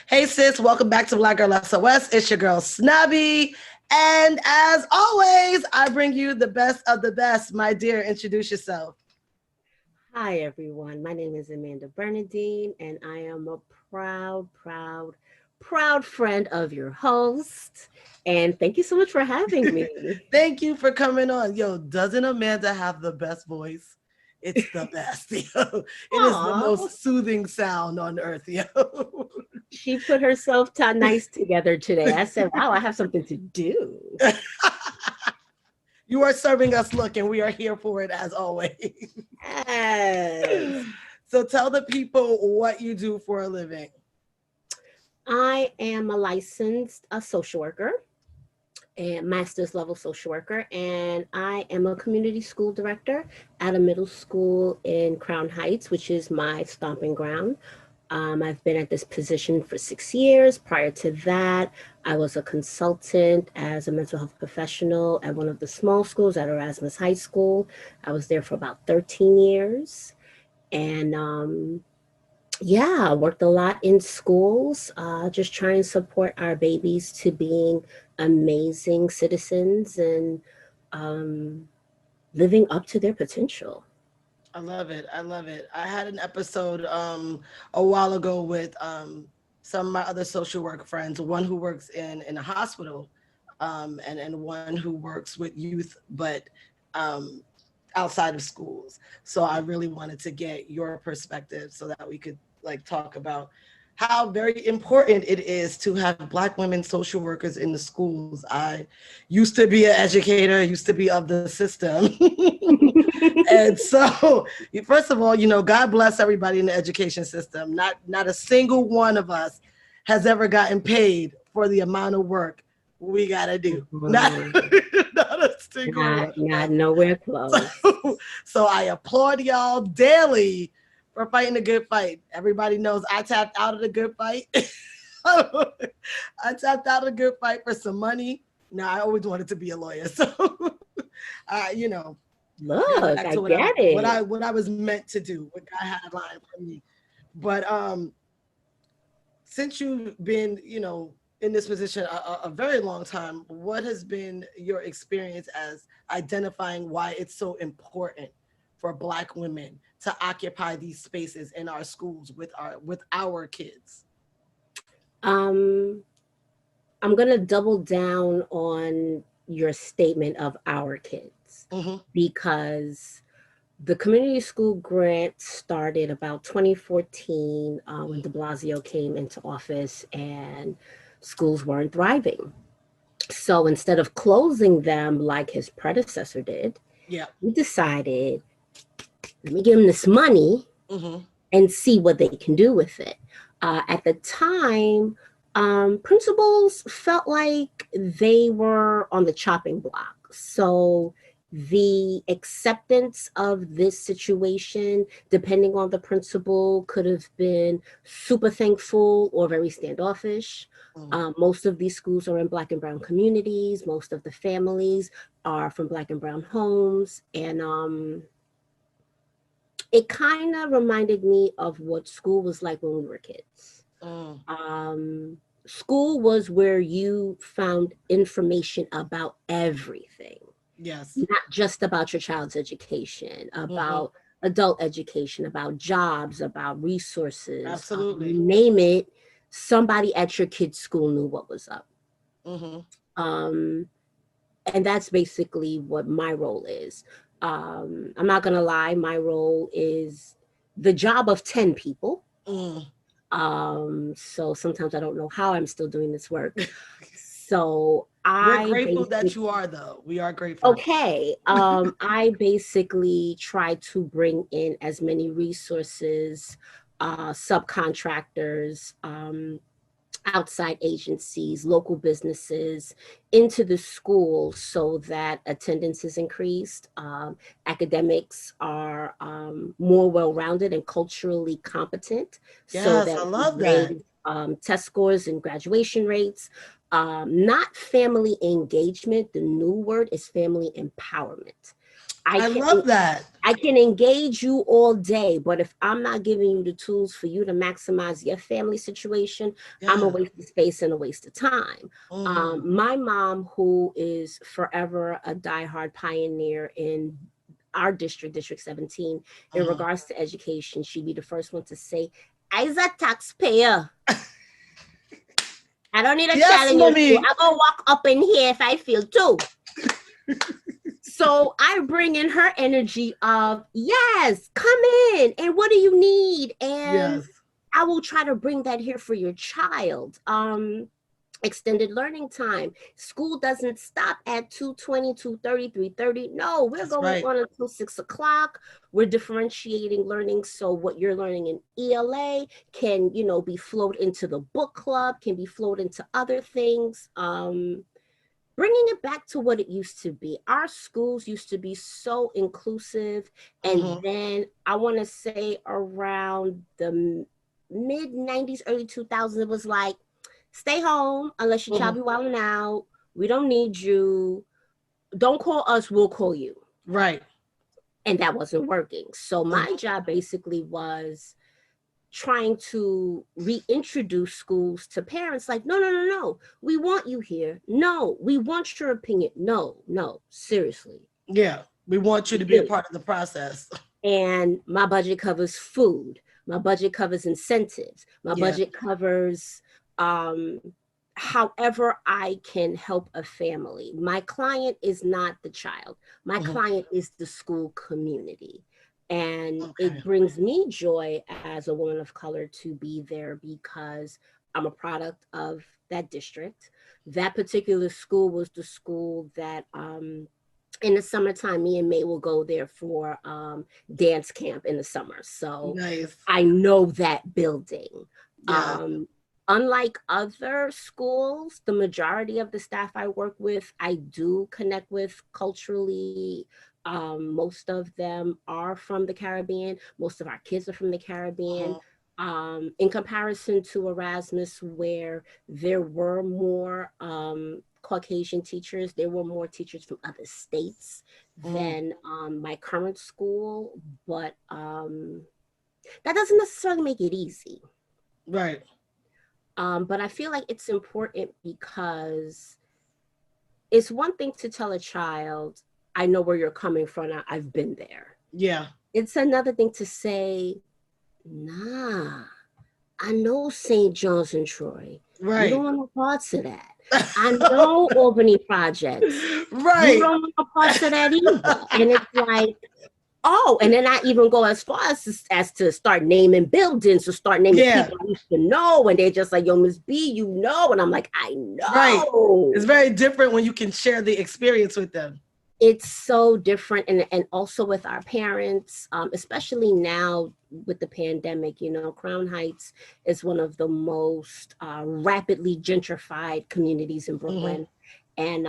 Hey sis, welcome back to Black Girl SOS. It's your girl Snobby. And as always, I bring you the best of the best. My dear, introduce yourself. Hi, everyone. My name is Amanda Bernadine, and I am a proud friend of your host. And thank you so much for having me. Thank you for coming on. Yo, doesn't Amanda have the best voice? It's the best, yo. It is the Aw, most soothing sound on earth, yo. she put herself nice together today. I said, wow, I have something to do. You are serving us look, and we are here for it as always. Yes. So tell the people what you do for a living. I am a licensed social worker and master's level social worker, and I am a community school director at a middle school in Crown Heights, which is my stomping ground. I've been at this position for 6 years. Prior to that, I was a consultant as a mental health professional at one of the small schools at Erasmus High School. I was there for about 13 years. And yeah, worked a lot in schools, just trying to support our babies to being amazing citizens and um, living up to their potential. I love it. I love it. I had an episode a while ago with some of my other social work friends, one who works in a hospital and one who works with youth, but um, outside of schools. So I really wanted to get your perspective so that we could like talk about how very important it is to have Black women social workers in the schools. I used to be an educator, used to be of the system. And so, first of all, God bless everybody in the education system. Not a single one of us has ever gotten paid for the amount of work we gotta do. Not, Mhm. not a single one of Not us. nowhere close. So I applaud y'all daily for fighting a good fight. Everybody knows I tapped out of the good fight. I tapped out of a good fight for some money. Now I always wanted to be a lawyer, so you know, going Look, back I to get it. what I was meant to do, what God had lined for me. But since you've been, in this position a very long time, what has been your experience as identifying why it's so important for Black women to occupy these spaces in our schools with our kids? Um, I'm gonna double down on your statement of our kids Mm-hmm. because the community school grant started about 2014 when de Blasio came into office and schools weren't thriving. So instead of closing them like his predecessor did, Yeah. we decided, let me give them this money Mm-hmm. and see what they can do with it. At the time, principals felt like they were on the chopping block. So the acceptance of this situation, depending on the principal, could have been super thankful or very standoffish. Mm-hmm. Most of these schools are in Black and Brown communities. Most of the families are from Black and Brown homes. And it kind of reminded me of what school was like when we were kids. Mm. School was where you found information about everything, Yes. not just about your child's education, Mm-hmm. about adult education, about jobs, about resources. You Absolutely. name it, somebody at your kid's school knew what was up. Mm-hmm. Um, and that's basically what my role is. I'm not gonna lie, my role is the job of 10 people. Mm. So sometimes I don't know how I'm still doing this work. So We're I grateful that basically, you are, though. We are grateful. okay, I basically try to bring in as many resources, subcontractors, outside agencies, local businesses into the school so that attendance is increased, academics are more well rounded and culturally competent so Yes, that I we love that. raise test scores and graduation rates. Not family engagement, the new word is family empowerment. I I can love that. I can engage you all day, but if I'm not giving you the tools for you to maximize your family situation, I'm a Yeah. waste of space and a waste of time. Mm-hmm. My mom, who is forever a diehard pioneer in our district, District 17, in Mm-hmm. regards to education, she'd be the first one to say, I's a taxpayer. I don't need a Yes, child in your school. mommy. I go walk up in here if I feel too. So I bring in her energy of, yes, come in. And what do you need? And Yes. I will try to bring that here for your child. Extended learning time. School doesn't stop at 2:20, 2:30, 3:30. No, we're That's going right. on until 6 o'clock. We're differentiating learning. So what you're learning in ELA can, be flowed into the book club, can be flowed into other things. Bringing it back to what it used to be. Our schools used to be so inclusive. And Mm-hmm. then I want to say around the mid 90s, early 2000s, it was like, stay home unless your Mm-hmm. child be wilding out. We don't need you. Don't call us, we'll call you. Right. And that wasn't working. So my Mm-hmm. job basically was trying to reintroduce schools to parents like, no, no, no, no, we want you here. No, we want your opinion. No, no, seriously, Yeah. We want you we to be a do. part of the process. And my budget covers food, my budget covers incentives, my Yeah. budget covers um however I can help a family. My client is not the child, my Mm-hmm. client is the school community. And it Okay. brings me joy as a woman of color to be there because I'm a product of that district. That particular school was the school that in the summertime, me and May will go there for dance camp in the summer. So Nice. I know that building. Yeah. Unlike other schools, the majority of the staff I work with, I do connect with culturally. Most of them are from the Caribbean. Most of our kids are from the Caribbean. Mm-hmm. In comparison to Erasmus, where there were more Caucasian teachers, there were more teachers from other states Mm-hmm. than my current school, but that doesn't necessarily make it easy. Right. But I feel like it's important because it's one thing to tell a child, I know where you're coming from, I've been there. Yeah. It's another thing to say, nah, I know St. John's and Troy. You don't Right. want no parts of that. I know Albany projects. You Right. don't want no parts of that either. And it's like, oh, and then I even go as far as to start naming buildings or start naming Yeah. people I used to know. And they're just like, yo, Miss B, you know. And I'm like, I Right. know. It's very different when you can share the experience with them. It's so different. And also with our parents, especially now with the pandemic, Crown Heights is one of the most rapidly gentrified communities in Mm-hmm. Brooklyn. And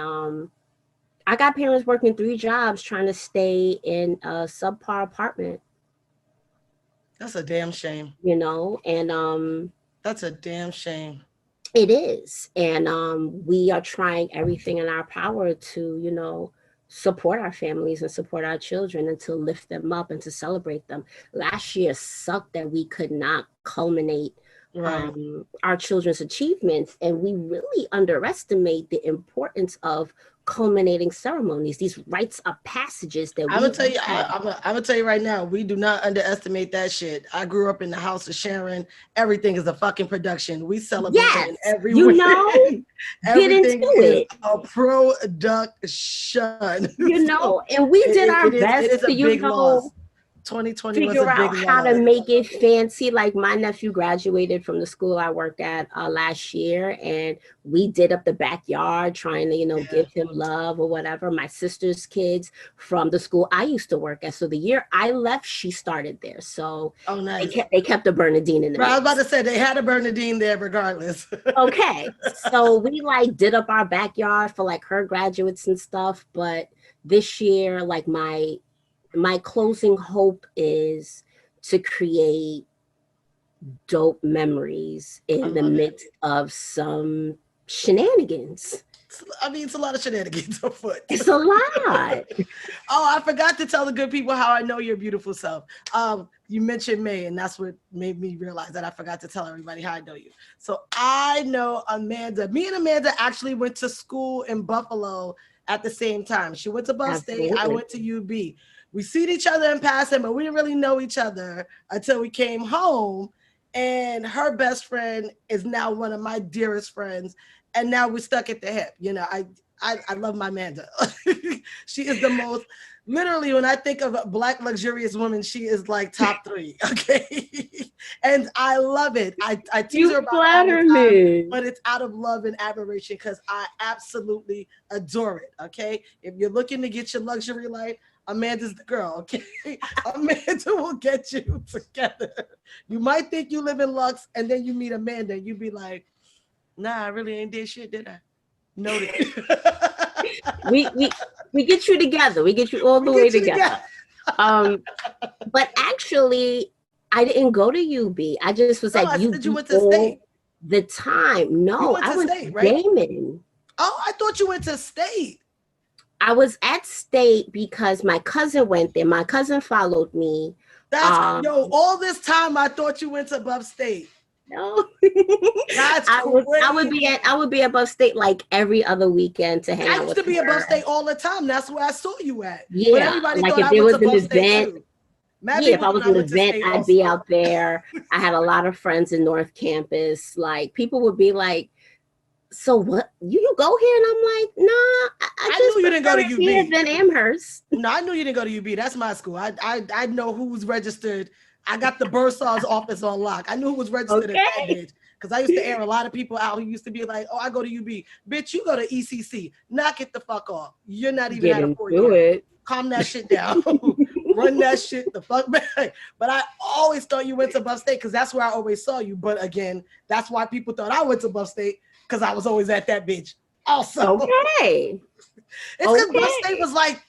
I got parents working 3 jobs trying to stay in a subpar apartment, That's a damn shame. and That's a damn shame. it is. And we are trying everything in our power to, support our families and support our children and to lift them up and to celebrate them. Last year sucked that we could not culminate Right. our children's achievements, and we really underestimate the importance of culminating ceremonies, these rites of passages that I'm gonna we tell you. had. I'm gonna tell you right now. We do not underestimate that shit. I grew up in the house of Sharon. Everything is a fucking production. We celebrated in Yes, every way. get into Everything is it. a production. So And we did our it best is to, a big loss. 2020 was a figure big out how to loss. make it fancy. Like my nephew graduated from the school I worked at last year, and we did up the backyard trying to, Yeah. give him love or whatever. My sister's kids from the school I used to work at. So the year I left, she started there. So Oh, they nice. kept they kept the Bernadine in the But I was about mix. to say they had a Bernadine there regardless. Okay, so we like did up our backyard for like her graduates and stuff. But this year, like my closing hope is to create dope memories I in the love it. midst of some shenanigans. I mean, it's a lot of shenanigans afoot. It's a lot. Oh, I forgot to tell the good people how I know your beautiful self. You mentioned May, and that's what made me realize that I forgot to tell everybody how I know you. So I know Amanda. Me and Amanda actually went to school in Buffalo at the same time. She went to Buff State. I Absolutely. went to UB. We seen each other in passing, but we didn't really know each other until we came home. And her best friend is now one of my dearest friends. And now we're stuck at the hip. You know, I love my Amanda. She is the most, literally, when I think of a Black luxurious woman, she is like top 3. Okay. And I love it. I tease her You about it all the flatter time, me. but it's out of love and admiration because I absolutely adore it. Okay. If you're looking to get your luxury life, Amanda's the girl. Okay. Amanda will get you together. You might think you live in Lux and then you meet Amanda and you be like, nah, I really ain't did shit, did I? Noted. We get you together. We get you all the way together. But actually, I didn't go to UB. I just was No, at I UB said you went to all state. the time. No, went I to went state, to right? Damon. Oh, I thought you went to state. I was at state because my cousin went there. My cousin followed me. That's all this time I thought you went to Buff State. No. That's I crazy. would be at Buff State like every other weekend to hang I out used with to be at Buff her. State all the time. That's where I saw you at. Yeah, But everybody like thought if I there went was to an Buff State event, too. Mad if people I was thought I an went to event, state I'd also. be out there. I had a lot of friends in North Campus. Like people would be like, "So what? You go here?" And I'm like, "Nah, I just knew you didn't go to prefer it here UB. than Amherst." No, I knew you didn't go to UB. That's my school. I know who's registered. I got the Bursar's office on lock. I knew who was registered at that Okay. bitch. Because I used to air a lot of people out who used to be like, oh, I go to UB. Bitch, you go to ECC. Knock it the fuck off. You're not even Get at a into 4-year. it. Calm that shit down. Run that shit the fuck back. But I always thought you went to Buff State because that's where I always saw you. But again, that's why people thought I went to Buff State because I was always at that bitch. Also. Okay. It's because Buff State was like,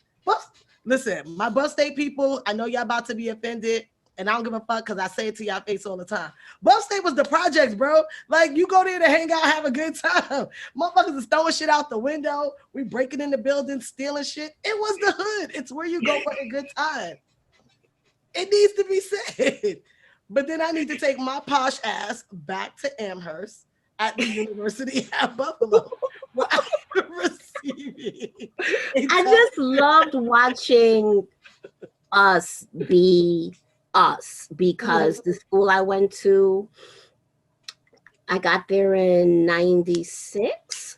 listen, my Buff State people, I know y'all about to be offended, and I don't give a fuck because I say it to y'all face all the time. Buff State was the projects, bro. Like, you go there to hang out, have a good time. Motherfuckers is throwing shit out the window. We breaking in the building, stealing shit. It was the hood. It's where you go for a good time. It needs to be said. But then I need to take my posh ass back to Amherst at the University at Buffalo. Where I I just loved watching us be us because the school I went to, I got there in 96.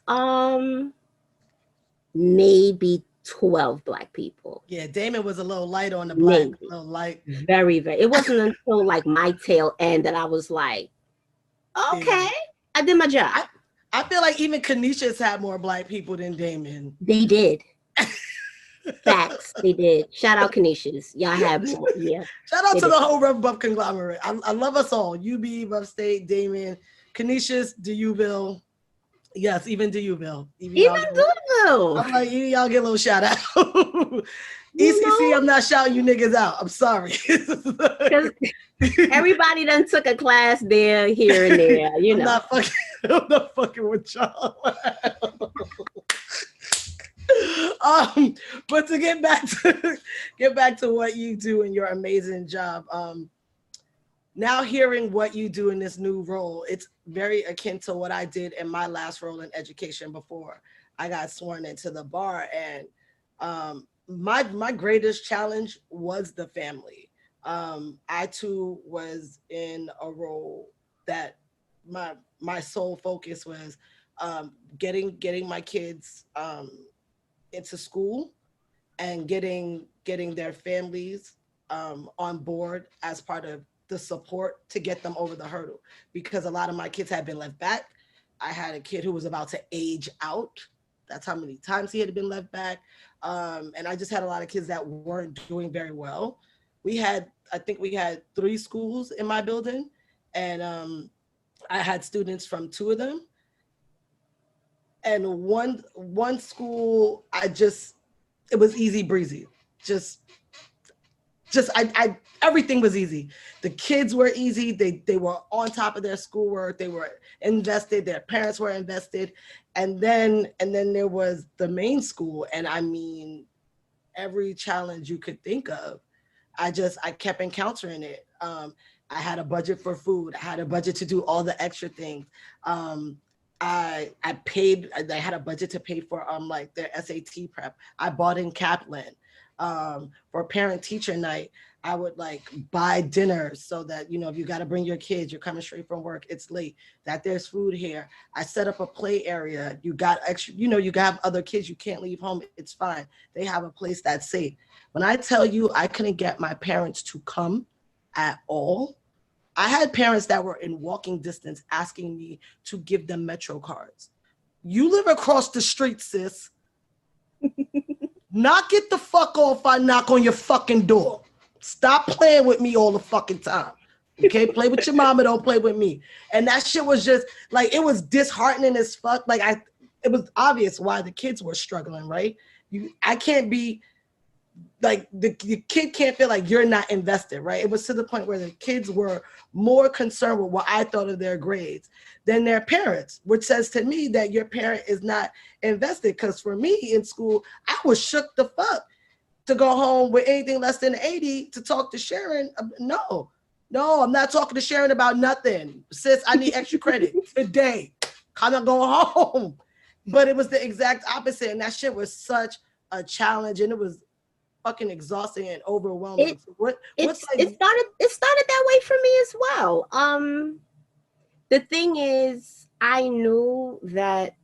Maybe 12 Black people. Yeah, Damon was a little light on the Black. Maybe. A little light. Very, very. It wasn't until like my tail end that I was like, okay, yeah. I did my job. I feel like even Canisius had more Black people than Damon. They did. Facts, they did. Shout out Canisius. Y'all have more. Yeah. Shout out to the whole Rev Buff conglomerate. I love us all. UB, Buff State, Damon, Canisius, DUville. Yes, even DUville. Even DUville. I'm like, y'all get a little shout out. ECC, I'm not shouting you niggas out. I'm sorry. Everybody done took a class there, here and there. You know. I'm not fucking with y'all. But to get back to what you do and your amazing job. Now hearing what you do in this new role, it's very akin to what I did in my last role in education before I got sworn into the bar. And my greatest challenge was the family. I too was in a role that my sole focus was getting my kids into school and getting their families on board as part of the support to get them over the hurdle, because a lot of my kids had been left back. I had a kid who was about to age out. That's how many times he had been left back. And I just had a lot of kids that weren't doing very well. I think we had 3 schools in my building, and I had students from 2 of them. And one school, it was easy breezy. Just just everything was easy. The kids were easy. They were on top of their schoolwork. They were invested. Their parents were invested. And then there was the main school. And I mean, every challenge you could think of, I kept encountering it. I had a budget for food. I had a budget to do all the extra things. I had a budget to pay for like their SAT prep. I bought in Kaplan. For parent teacher night, I would like buy dinner so that, you know, if you got to bring your kids, you're coming straight from work, it's late, that there's food here. I set up a play area. You got extra, you know, you have other kids, you can't leave home, it's fine. They have a place that's safe. When I tell you I couldn't get my parents to come at all, I had parents that were in walking distance asking me to give them Metro cards. You live across the street, sis. Knock it the fuck off. I knock on your fucking door. Stop playing with me all the fucking time. Okay, play with your mama, don't play with me. And that shit was just like, it was disheartening as fuck. Like it was obvious why the kids were struggling, right? I can't be like the kid can't feel like you're not invested, right? It was to the point where the kids were more concerned with what I thought of their grades than their parents, which says to me that your parent is not invested. Because for me in school, I was shook the fuck to go home with anything less than 80 to talk to Sharon. No, I'm not talking to Sharon about nothing. Sis, I need extra credit today. I'm not going home. But it was the exact opposite. And that shit was such a challenge. And it was fucking exhausting and overwhelming. It started that way for me as well. The thing is, I knew that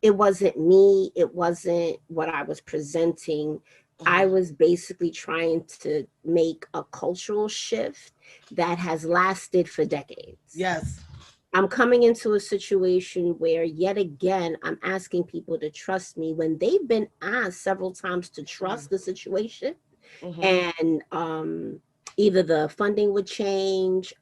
it wasn't me, it wasn't what I was presenting. I was basically trying to make a cultural shift that has lasted for decades. Yes. I'm coming into a situation where yet again, I'm asking people to trust me when they've been asked several times to trust the situation. And either the funding would change,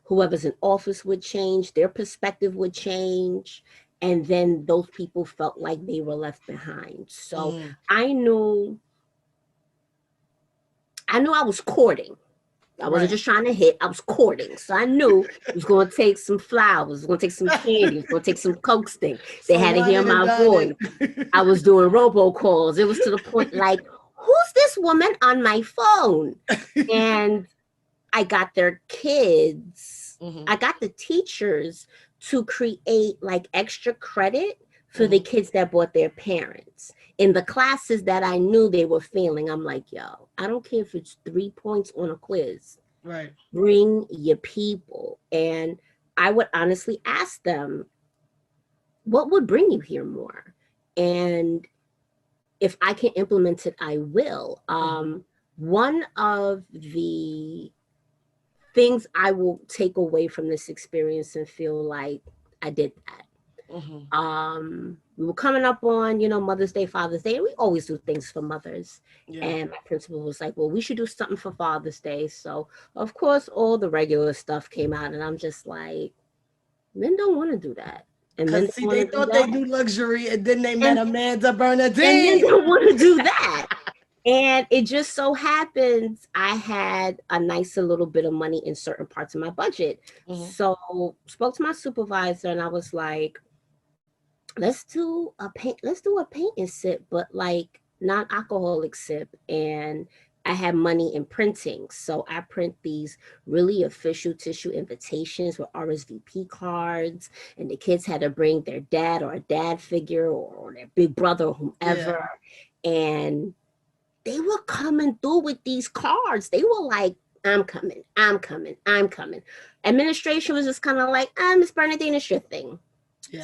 whoever's in office would change, their perspective would change. And then those people felt like they were left behind. So I knew I was courting. I wasn't just trying to hit, I was courting. So I knew it was going to take some flowers, it was going to take some candy, it was going to take some coaxing. They had to hear my voice. I was doing robocalls. It was to the point like, who's this woman on my phone? And I got their kids, I got the teachers to create like extra credit for the kids that brought their parents. In the classes that I knew they were failing, I'm like, yo, I don't care if it's 3 points on a quiz. Right. Bring your people. And I would honestly ask them, what would bring you here more? And if I can implement it, I will. One of the things I will take away from this experience and feel like I did that. We were coming up on, you know, Mother's Day, Father's Day, and we always do things for mothers. And my principal was like, well, we should do something for Father's Day. So of course, all the regular stuff came out, and I'm just like, men don't want to do that. And then they thought they knew luxury, and then they met Amanda Bernadine. And then don't want to do that. And it just so happens I had a nicer little bit of money in certain parts of my budget. So spoke to my supervisor, and I was like, let's do a paint and sip, but like non-alcoholic sip. And I had money in printing. So I print these really official tissue invitations with RSVP cards, and the kids had to bring their dad or a dad figure or their big brother or whomever. And they were coming through with these cards. They were like, I'm coming. Administration was just kind of like, Miss Bernadine, it's your thing.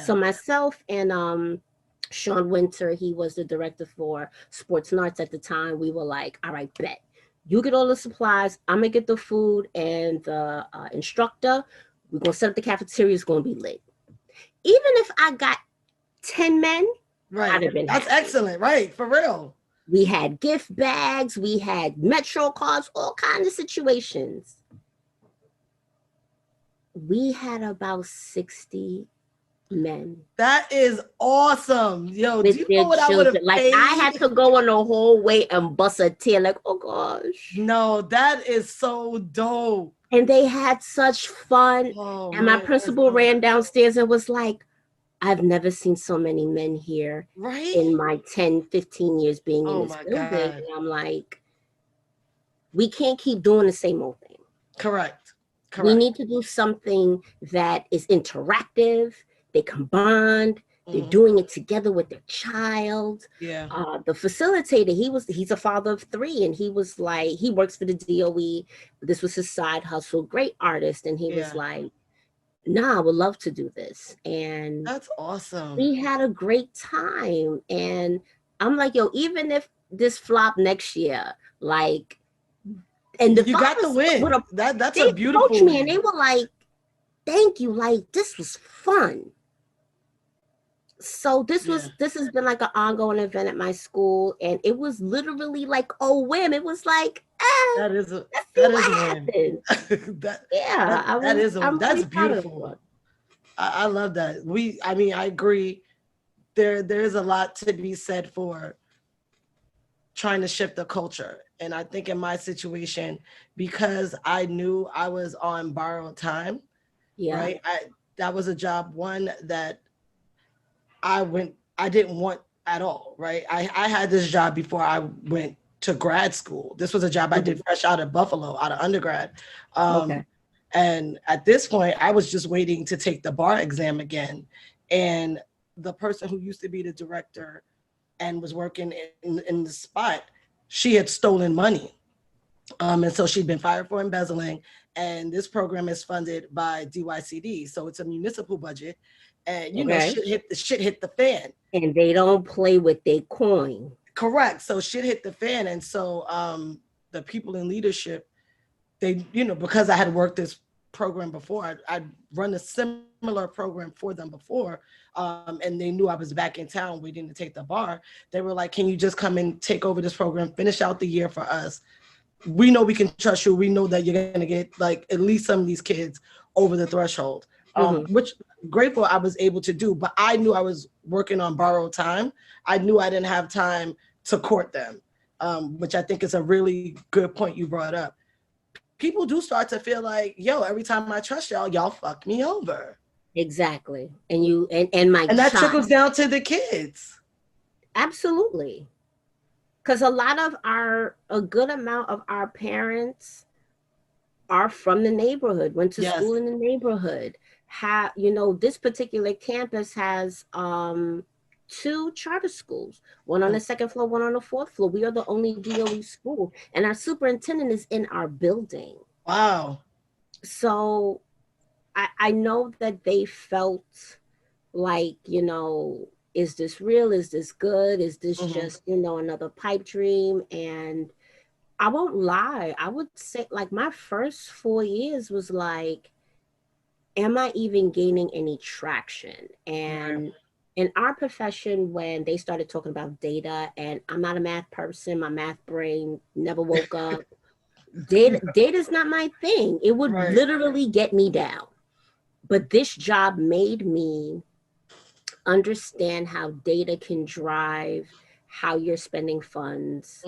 So myself and Sean Winter, he was the director for sports and arts at the time. We were like, all right, bet. You get all the supplies. I'm going to get the food and the instructor. We're going to set up the cafeteria. It's going to be lit. Even if I got 10 men, I'd have been That's happy. excellent, right? For real. We had gift bags. We had Metro cards, all kinds of situations. We had about 60 men. That is awesome. Yo, do With you their know what I would children. have Like I had paid? to go in the whole way and bust a tear, like, oh gosh. No, that is so dope. And they had such fun. Oh And my man, that's principal dope. ran downstairs and was like, I've never seen so many men here Right? in my 10, 15 years being in Oh this my building. God. And I'm like, we can't keep doing the same old thing. Correct. We Correct. need to do something that is interactive. They can bond. They're Mhm. doing it together with their child. Yeah. The facilitator, he's a father of 3, and he was like, he works for the DOE. This was his side hustle. Great artist, and he was Yeah. like, "Nah, I would love to do this." And That's awesome. we had a great time. And I'm like, yo, even if this flop next year, like, and the You got the fathers win. would have, That's they a approached beautiful me and they win. were like, thank you, like this was fun. So this Yeah. has been like an ongoing event at my school, and it was literally like a whim. It was like, That is a let's see that is what a win. happens. that Yeah, that is a win. I'm That's really proud of beautiful. it. I love that. I mean, I agree. There's a lot to be said for trying to shift the culture. And I think in my situation, because I knew I was on borrowed time, Yeah. right? That was a job one that I didn't want at all, right? I had this job before I went to grad school. This was a job I did fresh out of Buffalo, out of undergrad. Okay. And at this point, I was just waiting to take the bar exam again. And the person who used to be the director and was working in the spot, she had stolen money. And so she'd been fired for embezzling. And this program is funded by DYCD. So it's a municipal budget. And you know, Okay. shit hit the fan. And they don't play with their coin. Correct. So shit hit the fan. And so the people in leadership, they, you know, because I had worked this program before, I'd run a similar program for them before, and they knew I was back in town waiting to take the bar. They were like, can you just come and take over this program, finish out the year for us? We know we can trust you. We know that you're going to get like at least some of these kids over the threshold, which grateful I was able to do. But I knew I was working on borrowed time. I knew I didn't have time to court them, which I think is a really good point you brought up. People do start to feel like, yo, every time I trust y'all fuck me over. Exactly. And you and my and that child. trickles down to the kids. Absolutely. Because a good amount of our parents are from the neighborhood, went to school in the neighborhood. This particular campus has 2 charter schools, one on the 2nd floor, one on the 4th floor. We are the only DOE school, and our superintendent is in our building. Wow. So I know that they felt like, is this real? Is this good? Is this just, another pipe dream? And I won't lie. I would say like my first 4 years was like, am I even gaining any traction? And in our profession, when they started talking about data, and I'm not a math person, my math brain never woke up. Data is not my thing. It would literally get me down. But this job made me understand how data can drive how you're spending funds,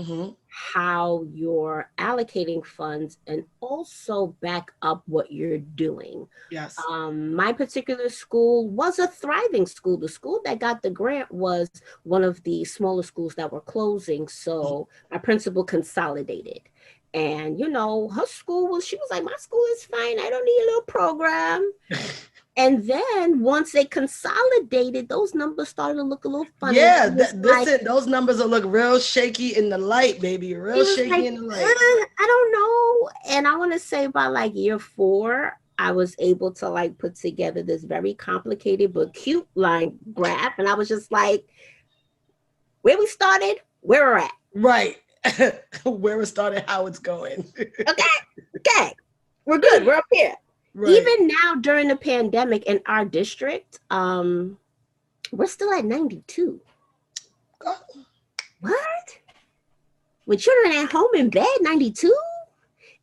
how you're allocating funds, and also back up what you're doing. Yes. My particular school was a thriving school. The school that got the grant was one of the smaller schools that were closing. So my principal consolidated. And, her school she was like, my school is fine. I don't need a little program. And then once they consolidated, those numbers started to look a little funny. Yeah, listen, those numbers will look real shaky in the light, baby. Real shaky in the light. I don't know. And I want to say by like year 4, I was able to like put together this very complicated but cute line graph. And I was just like, where we started, where we're at. Right. Where we started, how it's going. Okay. We're good. We're up here. Right. Even now during the pandemic in our district, we're still at 92. What? With children at home in bed, 92?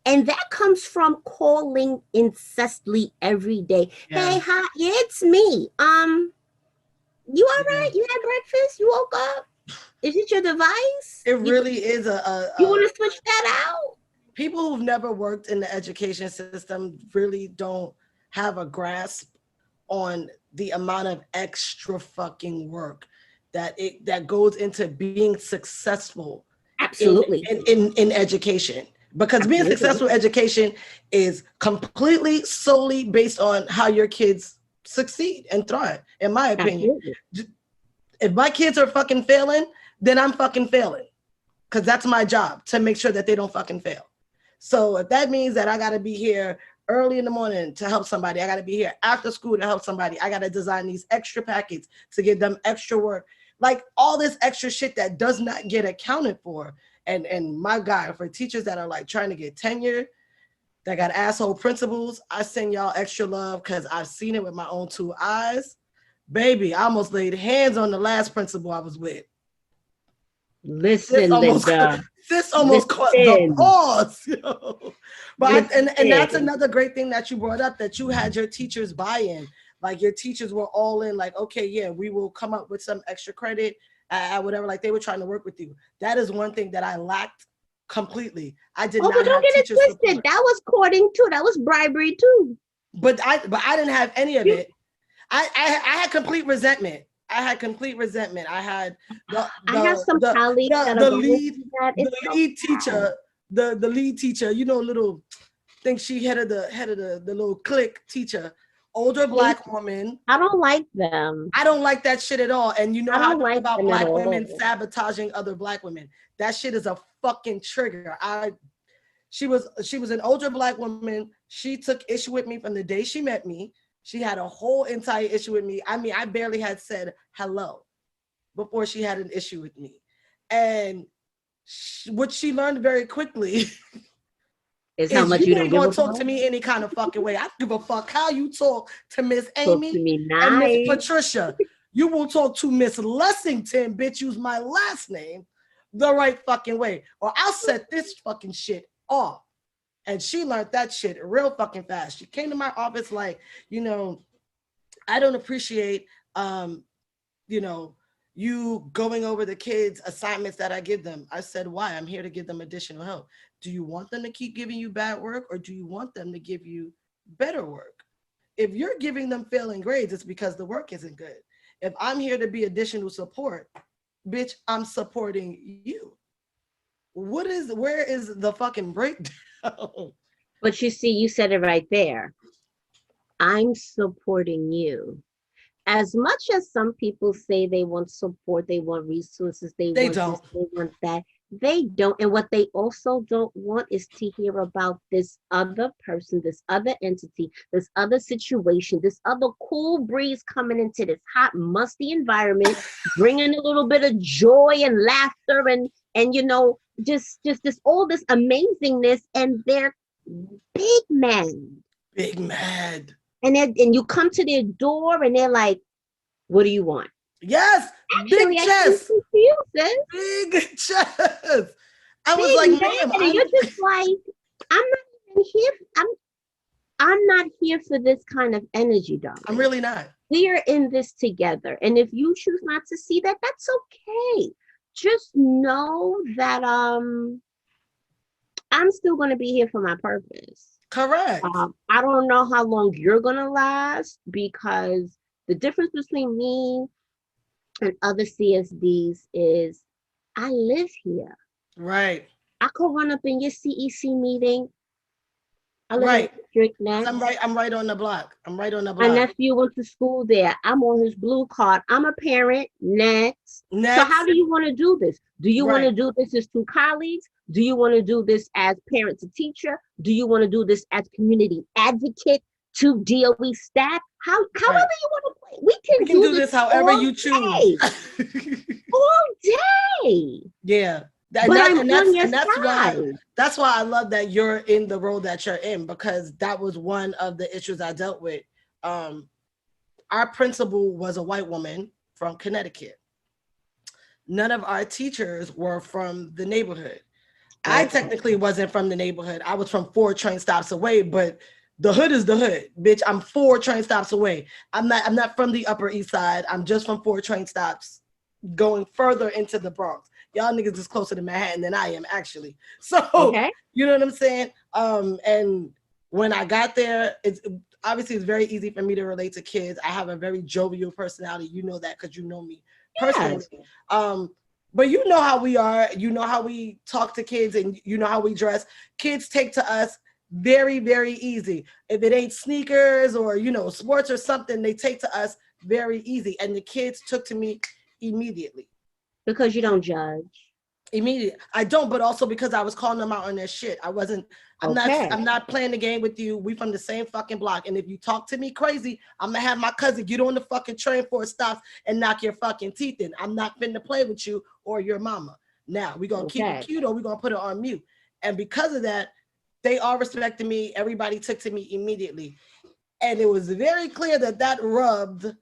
And that comes from calling incessantly every day. Yeah. Hey, hi, it's me. You all Yeah. right? You had breakfast? You woke up? Is it your device? It really is You want to switch that out? people who've never worked in the education system really don't have a grasp on the amount of extra fucking work that goes into being successful Absolutely. in education, because being Absolutely. successful in education is completely solely based on how your kids succeed and thrive, in my opinion. Absolutely. If my kids are fucking failing, then I'm fucking failing, because that's my job to make sure that they don't fucking fail. So if that means that I got to be here early in the morning to help somebody, I got to be here after school to help somebody, I got to design these extra packets to give them extra work, like all this extra shit that does not get accounted for. And my God, for teachers that are like trying to get tenure, that got asshole principals, I send y'all extra love because I've seen it with my own two eyes. Baby, I almost laid hands on the last principal I was with. Listen, Linda. This almost caught the pause. But and that's Listen. another great thing that you brought up, that you had your teachers buy-in. Like your teachers were all in, like, okay, yeah, we will come up with some extra credit, whatever. Like they were trying to work with you. That is one thing that I lacked completely. I did not But don't have get it teacher twisted. support. That was courting too. That was bribery too. But I didn't have any of it. I had complete resentment. I had I have some colleagues that are the going lead through that. the lead teacher, the lead teacher, you know, little, think she head of the little clique teacher, older black woman. I don't like them. I don't like that shit at all. And you know I how I don't feel like about them black at women all. sabotaging other black women. That shit is a fucking trigger. She was an older black woman. She took issue with me from the day she met me. She had a whole entire issue with me. I mean, I barely had said hello before she had an issue with me. And what she learned very quickly is how much you you don't ain't give gonna a talk fuck. to me any kind of fucking way. I don't give a fuck how you talk to Miss Talk Amy to me and Miss nice. Patricia. You will talk to Miss Lessington, bitch, use my last name the right fucking way, or I'll set this fucking shit off. And she learned that shit real fucking fast. She came to my office like, you know, I don't appreciate, you know, you going over the kids' assignments that I give them. I said, why? I'm here to give them additional help. Do you want them to keep giving you bad work, or do you want them to give you better work? If you're giving them failing grades, it's because the work isn't good. If I'm here to be additional support, bitch, I'm supporting you. Where is the fucking breakdown? But you see, you said it right there. I'm supporting you. As much as some people say they want support, they want resources, they They want this, don't. they want that, they don't. And what they also don't want is to hear about this other person, this other entity, this other situation, this other cool breeze coming into this hot, musty environment, bringing a little bit of joy and laughter and you know, just this all this amazingness, and they're big men. Big mad. And you come to their door and they're like, what do you want? Yes, Actually, big I came chest. to you, sis. Big chest. I was Big like, man, ma'am, and you're just like, I'm not even here. I'm not here for this kind of energy, darling. I'm really not. We are in this together. And if you choose not to see that, that's okay. Just know that I'm still gonna be here for my purpose. Correct. I don't know how long you're gonna last, because the difference between me and other CSDs is I live here. Right. I could run up in your CEC meeting. I live Right. in district next. I'm right on the block. I'm right on the My block. nephew went to school there. I'm on his blue card. I'm a parent next. So how do you want to do this? Do you want to do this as two colleagues? Do you want to do this as parent to teacher? Do you want to do this as community advocate to DOE staff? However you want to play. We can do this however you choose. All day. Yeah. But that's why I love that you're in the role that you're in, because that was one of the issues I dealt with. Our principal was a white woman from Connecticut. None of our teachers were from the neighborhood. I technically wasn't from the neighborhood. I was from 4 train stops away, but the hood is the hood, bitch. I'm 4 train stops away. I'm not from the Upper East Side. I'm just from 4 train stops going further into the Bronx. Y'all niggas is closer to Manhattan than I am, actually. So Okay. you know what I'm saying? And when I got there, it's very easy for me to relate to kids. I have a very jovial personality. You know that because you know me personally. Yes. But you know how we are. You know how we talk to kids, and you know how we dress. Kids take to us very, very easy. If it ain't sneakers or sports or something, they take to us very easy. And the kids took to me immediately. Because you don't judge. Immediate. I don't, but also because I was calling them out on their shit. I wasn't. I'm not. Okay. I'm not playing the game with you. We from the same fucking block, and if you talk to me crazy, I'm gonna have my cousin get on the fucking train before it stops and knock your fucking teeth in. I'm not finna play with you or your mama. Now we gonna keep it Okay. cute, or we gonna put it on mute. And because of that, they all respected me. Everybody took to me immediately, and it was very clear that rubbed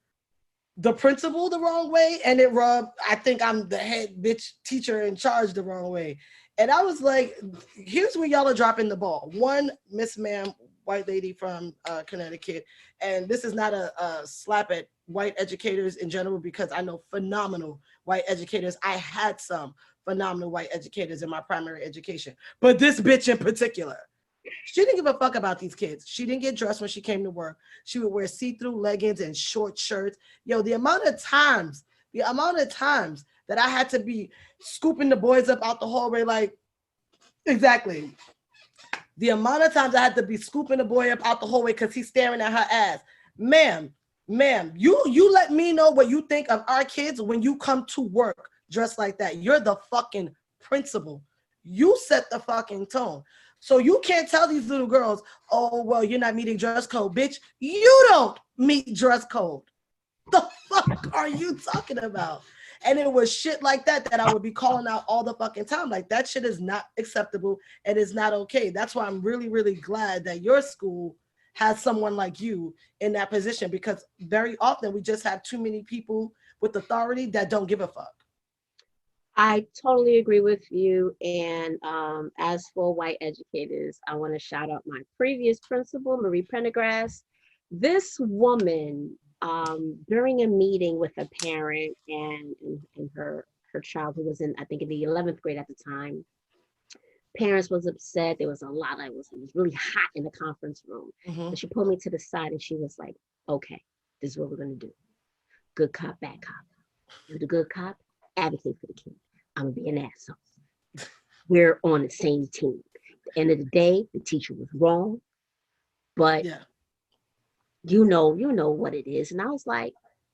the principal the wrong way, and it rubbed, I think I'm the head bitch teacher in charge, the wrong way. And I was like, here's where y'all are dropping the ball. One, Miss Ma'am, white lady from Connecticut, and this is not a slap at white educators in general, because I know phenomenal white educators. I had some phenomenal white educators in my primary education, but this bitch in particular, she didn't give a fuck about these kids. She didn't get dressed when she came to work. She would wear see-through leggings and short shirts. Yo, the amount of times that I had to be scooping the boys up out the hallway, like, exactly. The amount of times I had to be scooping the boy up out the hallway because he's staring at her ass. Ma'am, you let me know what you think of our kids when you come to work dressed like that. You're the fucking principal. You set the fucking tone. So you can't tell these little girls, oh, well, you're not meeting dress code, bitch. You don't meet dress code. The fuck are you talking about? And it was shit like that I would be calling out all the fucking time. Like, that shit is not acceptable and is not okay. That's why I'm really, really glad that your school has someone like you in that position, because very often we just have too many people with authority that don't give a fuck. I totally agree with you. And as for white educators, I want to shout out my previous principal, Marie Pendergrass. This woman, during a meeting with a parent and her child who was in, I think, in the 11th grade at the time, parents was upset. There was a lot. It was really hot in the conference room. Mm-hmm. So she pulled me to the side and she was like, "Okay, this is what we're gonna do. Good cop, bad cop. You're the good cop. Advocate for the kid. I'm gonna be an asshole. We're on the same team. At the end of the day, the teacher was wrong, but Yeah. you know what it is." And I was like,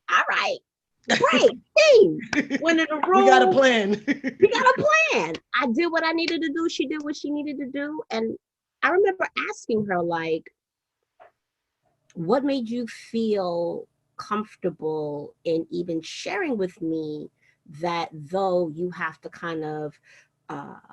"All right, great team. Went in the We got a room. plan. We got a plan." I did what I needed to do. She did what she needed to do. And I remember asking her, like, what made you feel comfortable in even sharing with me that though you have to kind of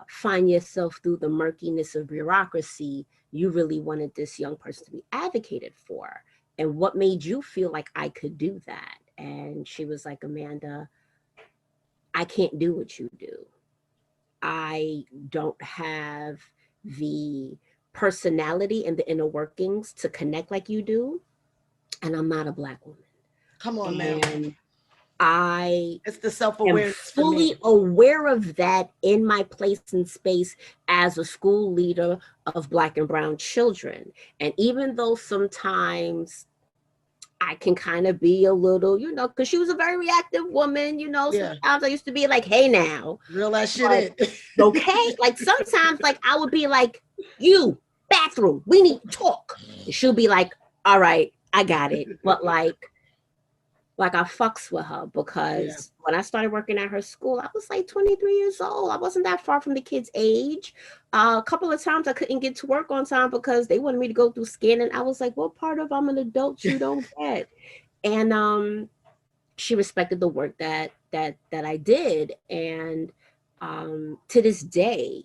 find yourself through the murkiness of bureaucracy, you really wanted this young person to be advocated for? And what made you feel like I could do that? And she was like, "Amanda, I can't do what you do. I don't have the personality and the inner workings to connect like you do. And I'm not a Black woman. Come on, man. And I It's the am self-awareness for me. fully aware of that in my place and space as a school leader of Black and brown children. And even though sometimes I can kind of be a little, because she was a very reactive woman, Yeah. sometimes I used to be like, "Hey now." Real that shit But it. okay, like sometimes, like I would be like, "You, bathroom, we need to talk." And she'll be like, "All right, I got it." But like I fucks with her Yeah. because when I started working at her school, I was like 23 years old. I wasn't that far from the kids' age. A couple of times I couldn't get to work on time because they wanted me to go through scanning. I was like, "What part of I'm an adult you don't get?" And she respected the work that I did. And to this day,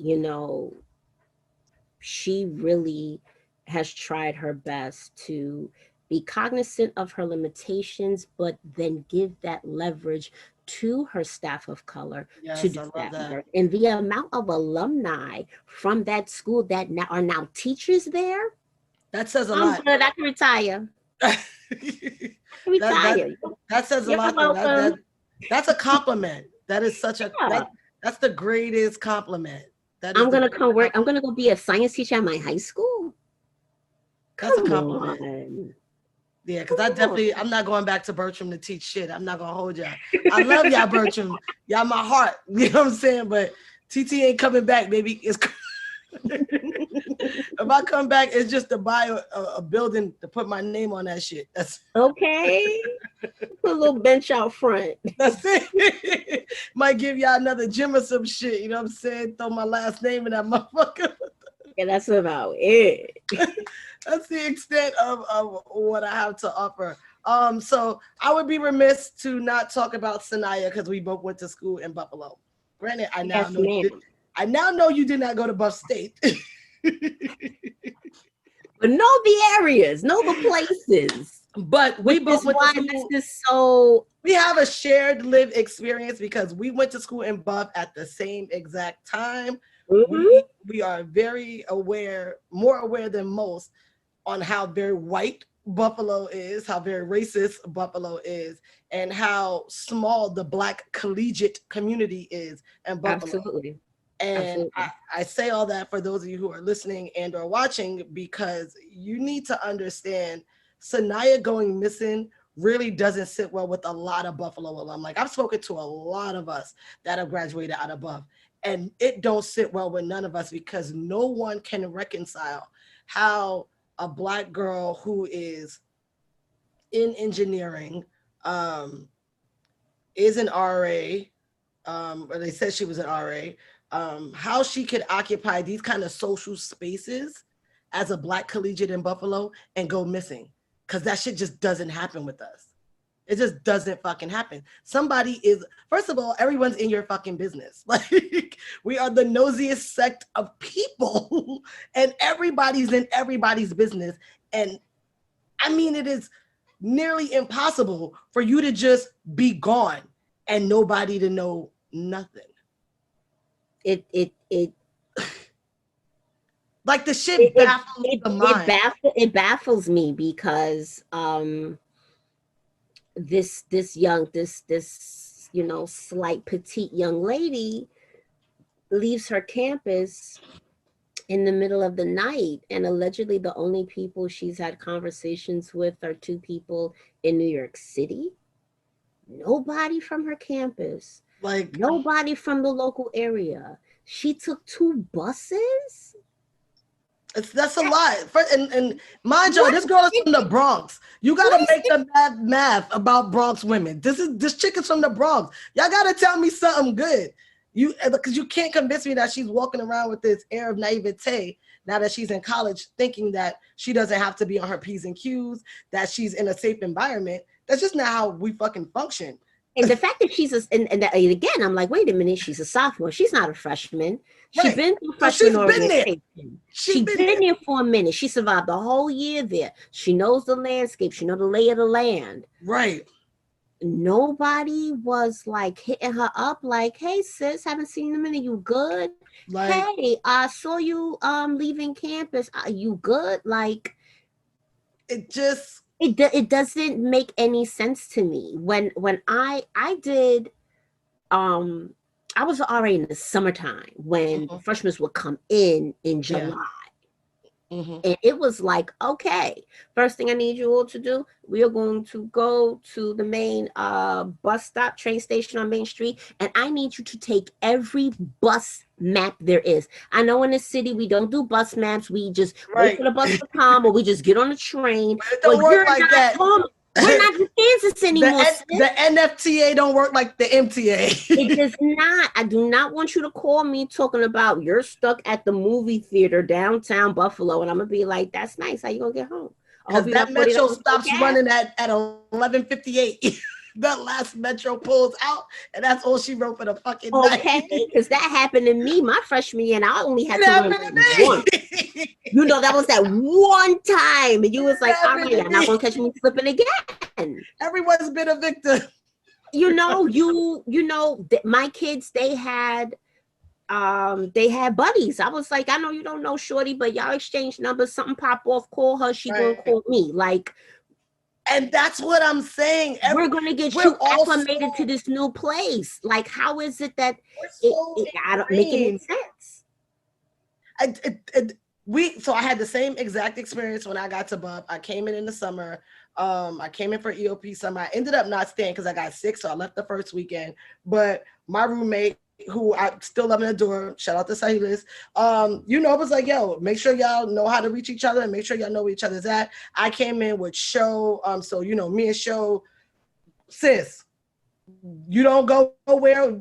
she really has tried her best to be cognizant of her limitations, but then give that leverage to her staff of color to Yes, do I love that that. work. And the amount of alumni from that school that now are now teachers there, That says a I'm lot. good. I can retire. that I can that retire. that says a You're lot though. welcome. That's a compliment. That is such a Yeah. that's the greatest compliment. That is I'm the gonna greatest come work. I'm compliment. gonna go be a science teacher at my high school. That's a Come compliment. on. Yeah, because Come I'm not going back to Bertram to teach shit. I'm not gonna hold y'all. I love y'all, Bertram. Y'all my heart. You know what I'm saying? But TT ain't coming back, baby. It's if I come back, it's just to buy a building to put my name on that shit. Okay. Put a little bench out front. That's it. Might give y'all another gym or some shit. You know what I'm saying? Throw my last name in that motherfucker. Yeah, that's about it. That's the extent of what I have to offer. So I would be remiss to not talk about Saniyya because we both went to school in Buffalo. Granted, Yes, ma'am. I now know you did not go to Buff State. But know the areas, know the places. But we Which both is went to why school. this is so. We have a shared live experience because we went to school in Buff at the same exact time. Mhm. We are very aware, more aware than most, on how very white Buffalo is, how very racist Buffalo is, and how small the Black collegiate community is in Buffalo. Absolutely. And Absolutely. I say all that for those of you who are listening and or watching because you need to understand Saniyya going missing really doesn't sit well with a lot of Buffalo alum. Like I've spoken to a lot of us that have graduated out of Buff, and it don't sit well with none of us because no one can reconcile how a Black girl who is in engineering, is an RA, or they said she was an RA, how she could occupy these kind of social spaces as a Black collegiate in Buffalo and go missing. Because that shit just doesn't happen with us. It just doesn't fucking happen. Somebody is, first of all, everyone's in your fucking business. Like, we are the nosiest sect of people, and everybody's in everybody's business. And I mean, it is nearly impossible for you to just be gone and nobody to know nothing. It Like the shit baffles the mind. it baffles me because this slight petite young lady leaves her campus in the middle of the night, and allegedly the only people she's had conversations with are two people in New York City. Nobody from her campus, Like, nobody from the local area. She took 2 buses. that's a lot. And mind you, this girl is from the Bronx. You What gotta is make it? the math about Bronx women. This chick is from the Bronx. Y'all gotta tell me something good. Because you can't convince me that she's walking around with this air of naivete now that she's in college, thinking that she doesn't have to be on her P's and Q's, that she's in a safe environment. That's just not how we fucking function. And the fact that and again, I'm like, wait a minute, she's a sophomore. She's not a freshman. She's Right. been through So freshman she's been there. orientation. She's She's been been there. there for a minute. She survived the whole year there. She knows the landscape. She knows the lay of the land. Right. Nobody was like hitting her up like, hey sis, haven't seen you in a minute. You good? Like, Hey, I saw you leaving campus. Are you good? Like, it just, it doesn't make any sense to me. When I did I was already in the summertime when mhm, freshmen would come in yeah. July. Mhm. And it was like, okay, first thing I need you all to do, we are going to go to the main bus stop, train station on Main Street, and I need you to take every bus map there is. I know in the city we don't do bus maps. We just wait Right. for the bus to come, or we just get on the train. But it Well, don't work you're like not that. home. We're not in Kansas anymore, sis. The NFTA don't work like the MTA. It does not. I do not want you to call me talking about you're stuck at the movie theater downtown Buffalo, and I'm gonna be like, "That's nice. How you gonna get home? I Because hope you that got $40 metro for stops gas." running at 11:58. That last Metro pulls out, and that's all she wrote for the fucking Okay, night. because that happened to me my freshman year, and I only had It to learn happened to one. me. You know, that was that one time, and you was like, all happened right, to you're not me. gonna catch me slipping again. Everyone's been a victim. You know, my kids, they had buddies. I was like, I know you don't know Shorty, but y'all exchange numbers, something pop off, call her, she gonna call me. Like, and that's what I'm saying. we're gonna get you acclimated to this new place. Like, how is it that I don't make any sense? So I had the same exact experience when I got to Bub. I came in the summer. I came in for EOP summer. I ended up not staying because I got sick, so I left the first weekend. But my roommate, who I still love and adore, shout out to Silas, was like, yo, make sure y'all know how to reach each other and make sure y'all know where each other's at. I came in with Show, so me and Show, sis, you don't go nowhere,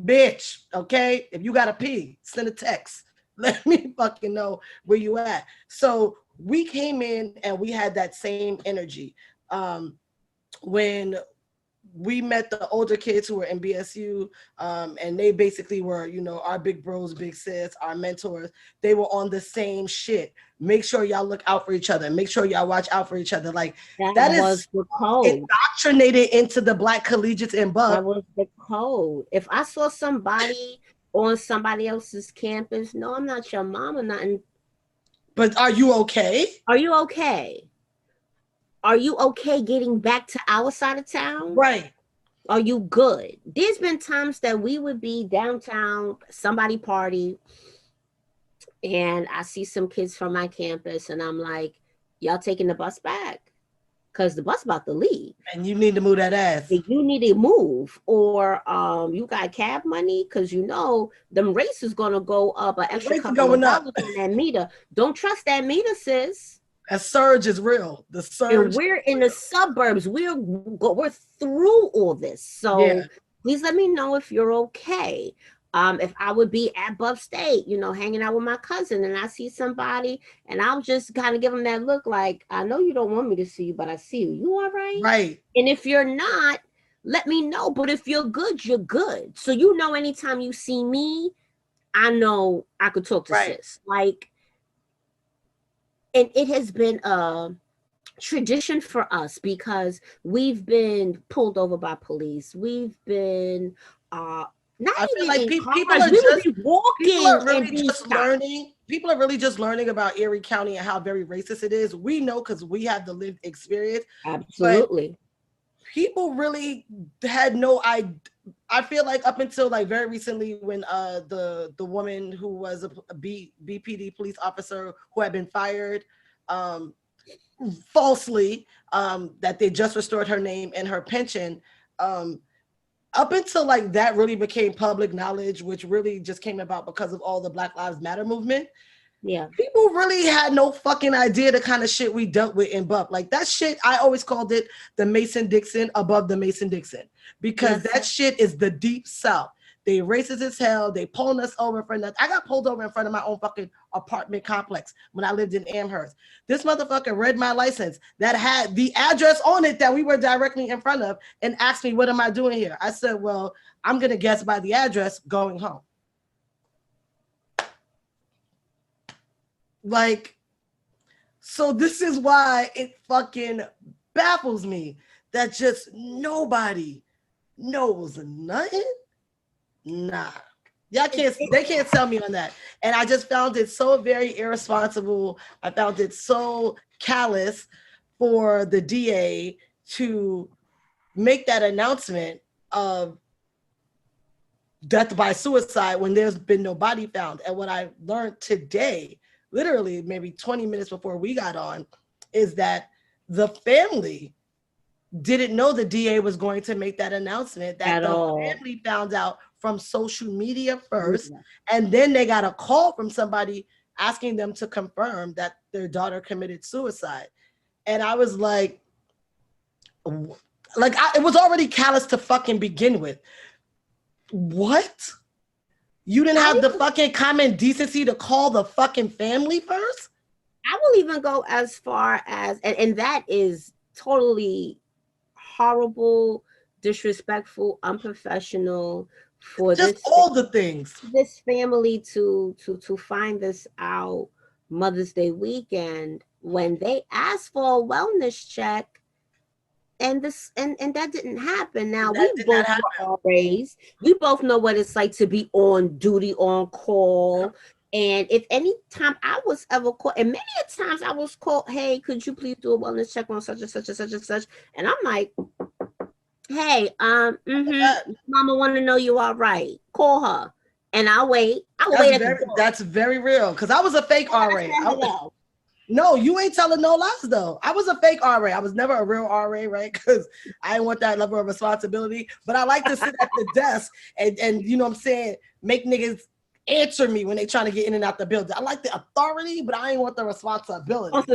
bitch, okay? If you gotta pee, send a text. Let me fucking know where you at. So we came in and we had that same energy. When we met the older kids who were in BSU, and they basically were, our big bros, big sis, our mentors. They were on the same shit. Make sure y'all look out for each other. Make sure y'all watch out for each other. Like that is the code. Indoctrinated into the Black collegiates in Buck. That was the code. If I saw somebody on somebody else's campus, no, I'm not your mom or nothing. But are you okay? Are you okay? Are you okay getting back to our side of town? Right. Are you good? There's been times that we would be downtown, somebody party, and I see some kids from my campus, and I'm like, y'all taking the bus back? Because the bus about to leave. And you need to move that ass. You need to move, or you got cab money, because them rates is gonna go up an extra couple of dollars on that meter. Don't trust that meter, sis. That surge is real. The surge. And we're in the suburbs. We're through all this. So please let me know if you're okay. If I would be at Buff State, hanging out with my cousin, and I see somebody, and I'll just kind of give them that look like, I know you don't want me to see you, but I see you. You all right? Right. And if you're not, let me know. But if you're good, you're good. So anytime you see me, I know I could talk to sis. Like, and it has been a tradition for us because we've been pulled over by police. We've been I feel like people are really just learning about Erie County and how very racist it is. We know because we have the lived experience. Absolutely. People really had no idea. I feel like up until like very recently when the woman who was a BPD police officer who had been fired falsely, that they just restored her name and her pension, up until like that really became public knowledge, which really just came about because of all the Black Lives Matter movement. Yeah. People really had no fucking idea the kind of shit we dealt with in Buck. Like that shit, I always called it the Mason-Dixon above the Mason-Dixon because that shit is the deep South. They racist as hell. They pulling us over for nothing. I got pulled over in front of my own fucking apartment complex when I lived in Amherst. This motherfucker read my license that had the address on it that we were directly in front of and asked me, what am I doing here? I said, well, I'm going to guess by the address going home. Like, so this is why it fucking baffles me that just nobody knows nothing. Nah, they can't tell me on that. And I just found it so very irresponsible. I found it so callous for the DA to make that announcement of death by suicide when there's been no body found. And what I learned today, literally maybe 20 minutes before we got on, is that the family didn't know the DA was going to make that announcement, that family found out from social media first, and then they got a call from somebody asking them to confirm that their daughter committed suicide. And I was like, it was already callous to fucking begin with. What? You didn't have the fucking common decency to call the fucking family first? I will even go as far as, and that is totally horrible, disrespectful, unprofessional for Just all the things. this family to find this out Mother's Day weekend when they asked for a wellness check, and that didn't happen. Now That we did not both happen. were RAs. We both know what it's like to be on duty, on call. And if any time I was ever called, and many a times I was called, hey, could you please do a wellness check on such and such and such and such? And I'm like, hey, mama want to know you all right. Call her. And I'll wait. I'll wait at the door. That's very real. Because I was a fake RA. No, you ain't telling no lies though. I was a fake RA. I was never a real RA, right? Because I didn't want that level of responsibility. But I like to sit at the desk and you know what I'm saying, make niggas answer me when they trying to get in and out the building. I like the authority, but I ain't want the responsibility. I was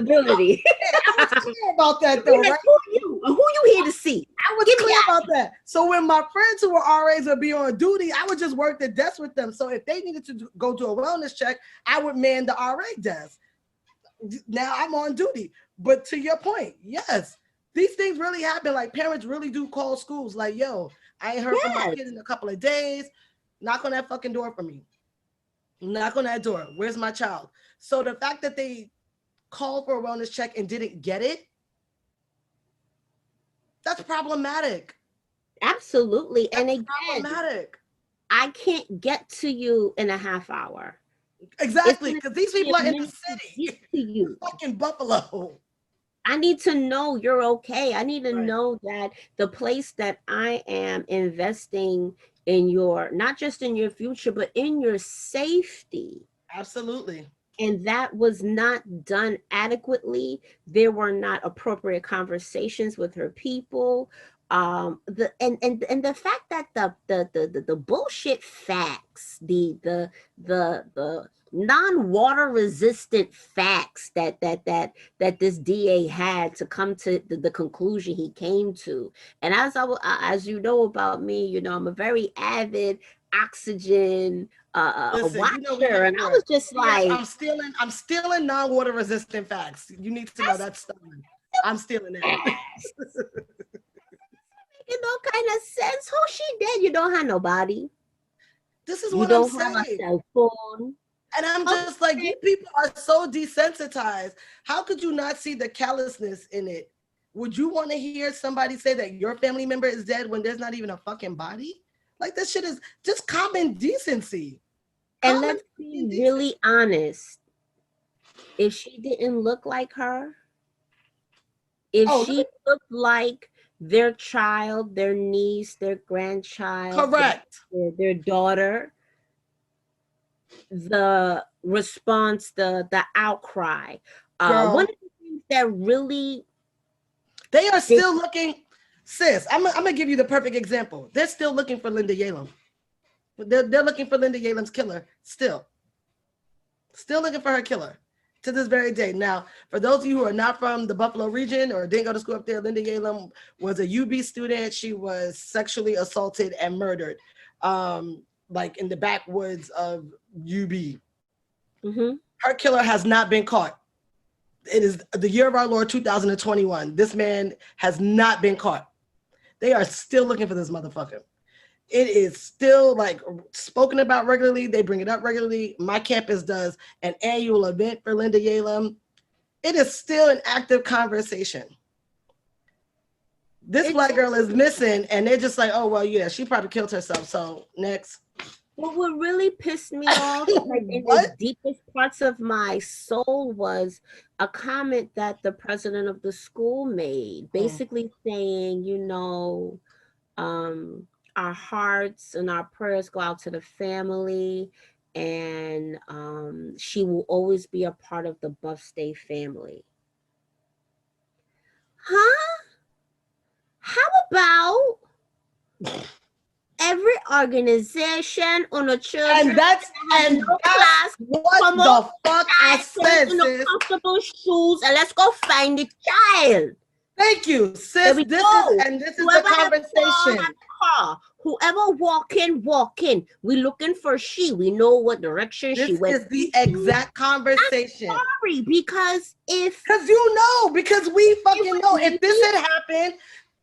clear about that though, right? Who you here to see? I was clear about that. So when my friends who were RAs would be on duty, I would just work the desk with them. So if they needed to go to a wellness check, I would man the RA desk. Now I'm on duty. But to your point, yes, these things really happen. Like parents really do call schools like, yo, I ain't heard from my kid in a couple of days. Knock on that fucking door for me. Knock on that door. Where's my child? So the fact that they called for a wellness check and didn't get it, that's problematic. Absolutely. That's and again, problematic. I can't get to you in a half hour. Exactly, because these people are in the city. To you. Fucking Buffalo. I need to know you're okay. I need to know that the place that I am investing in your, not just in your future, but in your safety. Absolutely. And that was not done adequately. There were not appropriate conversations with her people. The fact that the bullshit facts, the non-water resistant facts that this DA had to come to the conclusion he came to. And as you know about me, you know, I'm a very avid oxygen watcher, you know, and I was just like, I'm stealing non-water resistant facts. You need to know that's stubborn. I'm stealing that. It no kind of sense. Who she dead? You don't have nobody. This is what I'm saying. You don't have a cell phone. And I'm just like, you people are so desensitized. How could you not see the callousness in it? Would you want to hear somebody say that your family member is dead when there's not even a fucking body? Like, this shit is just common decency. And let's be really honest. If she didn't look like her, if she looked like their child, their niece, their grandchild, correct, their daughter, the response, the outcry. One of the things that really, they are still looking, sis. I'm gonna give you the perfect example. They're still looking for Linda Yalem. They're looking for Linda Yalem's killer still looking for her killer to this very day. Now, for those of you who are not from the Buffalo region or didn't go to school up there, Linda Yalem was a UB student. She was sexually assaulted and murdered, like in the backwoods of UB. Mm-hmm. Her killer has not been caught. It is the year of our Lord 2021. This man has not been caught. They are still looking for this motherfucker. It is still like spoken about regularly. They bring it up regularly. My campus does an annual event for Linda Yalem. It is still an active conversation. This black girl is missing, and they're just like, oh, well, yeah, she probably killed herself. So next. What really pissed me off, like in the deepest parts of my soul, was a comment that the president of the school made, basically saying, you know, our hearts and our prayers go out to the family, and she will always be a part of the Buff State family. Huh? How about every organization on a children and that's what the fuck I said, sis. Comfortable shoes, and let's go find the child. Thank you, sis. This is the conversation. Whoever walk in. We looking for she. We know what direction she went. This is the exact conversation. I'm sorry, because we fucking know. If this had happened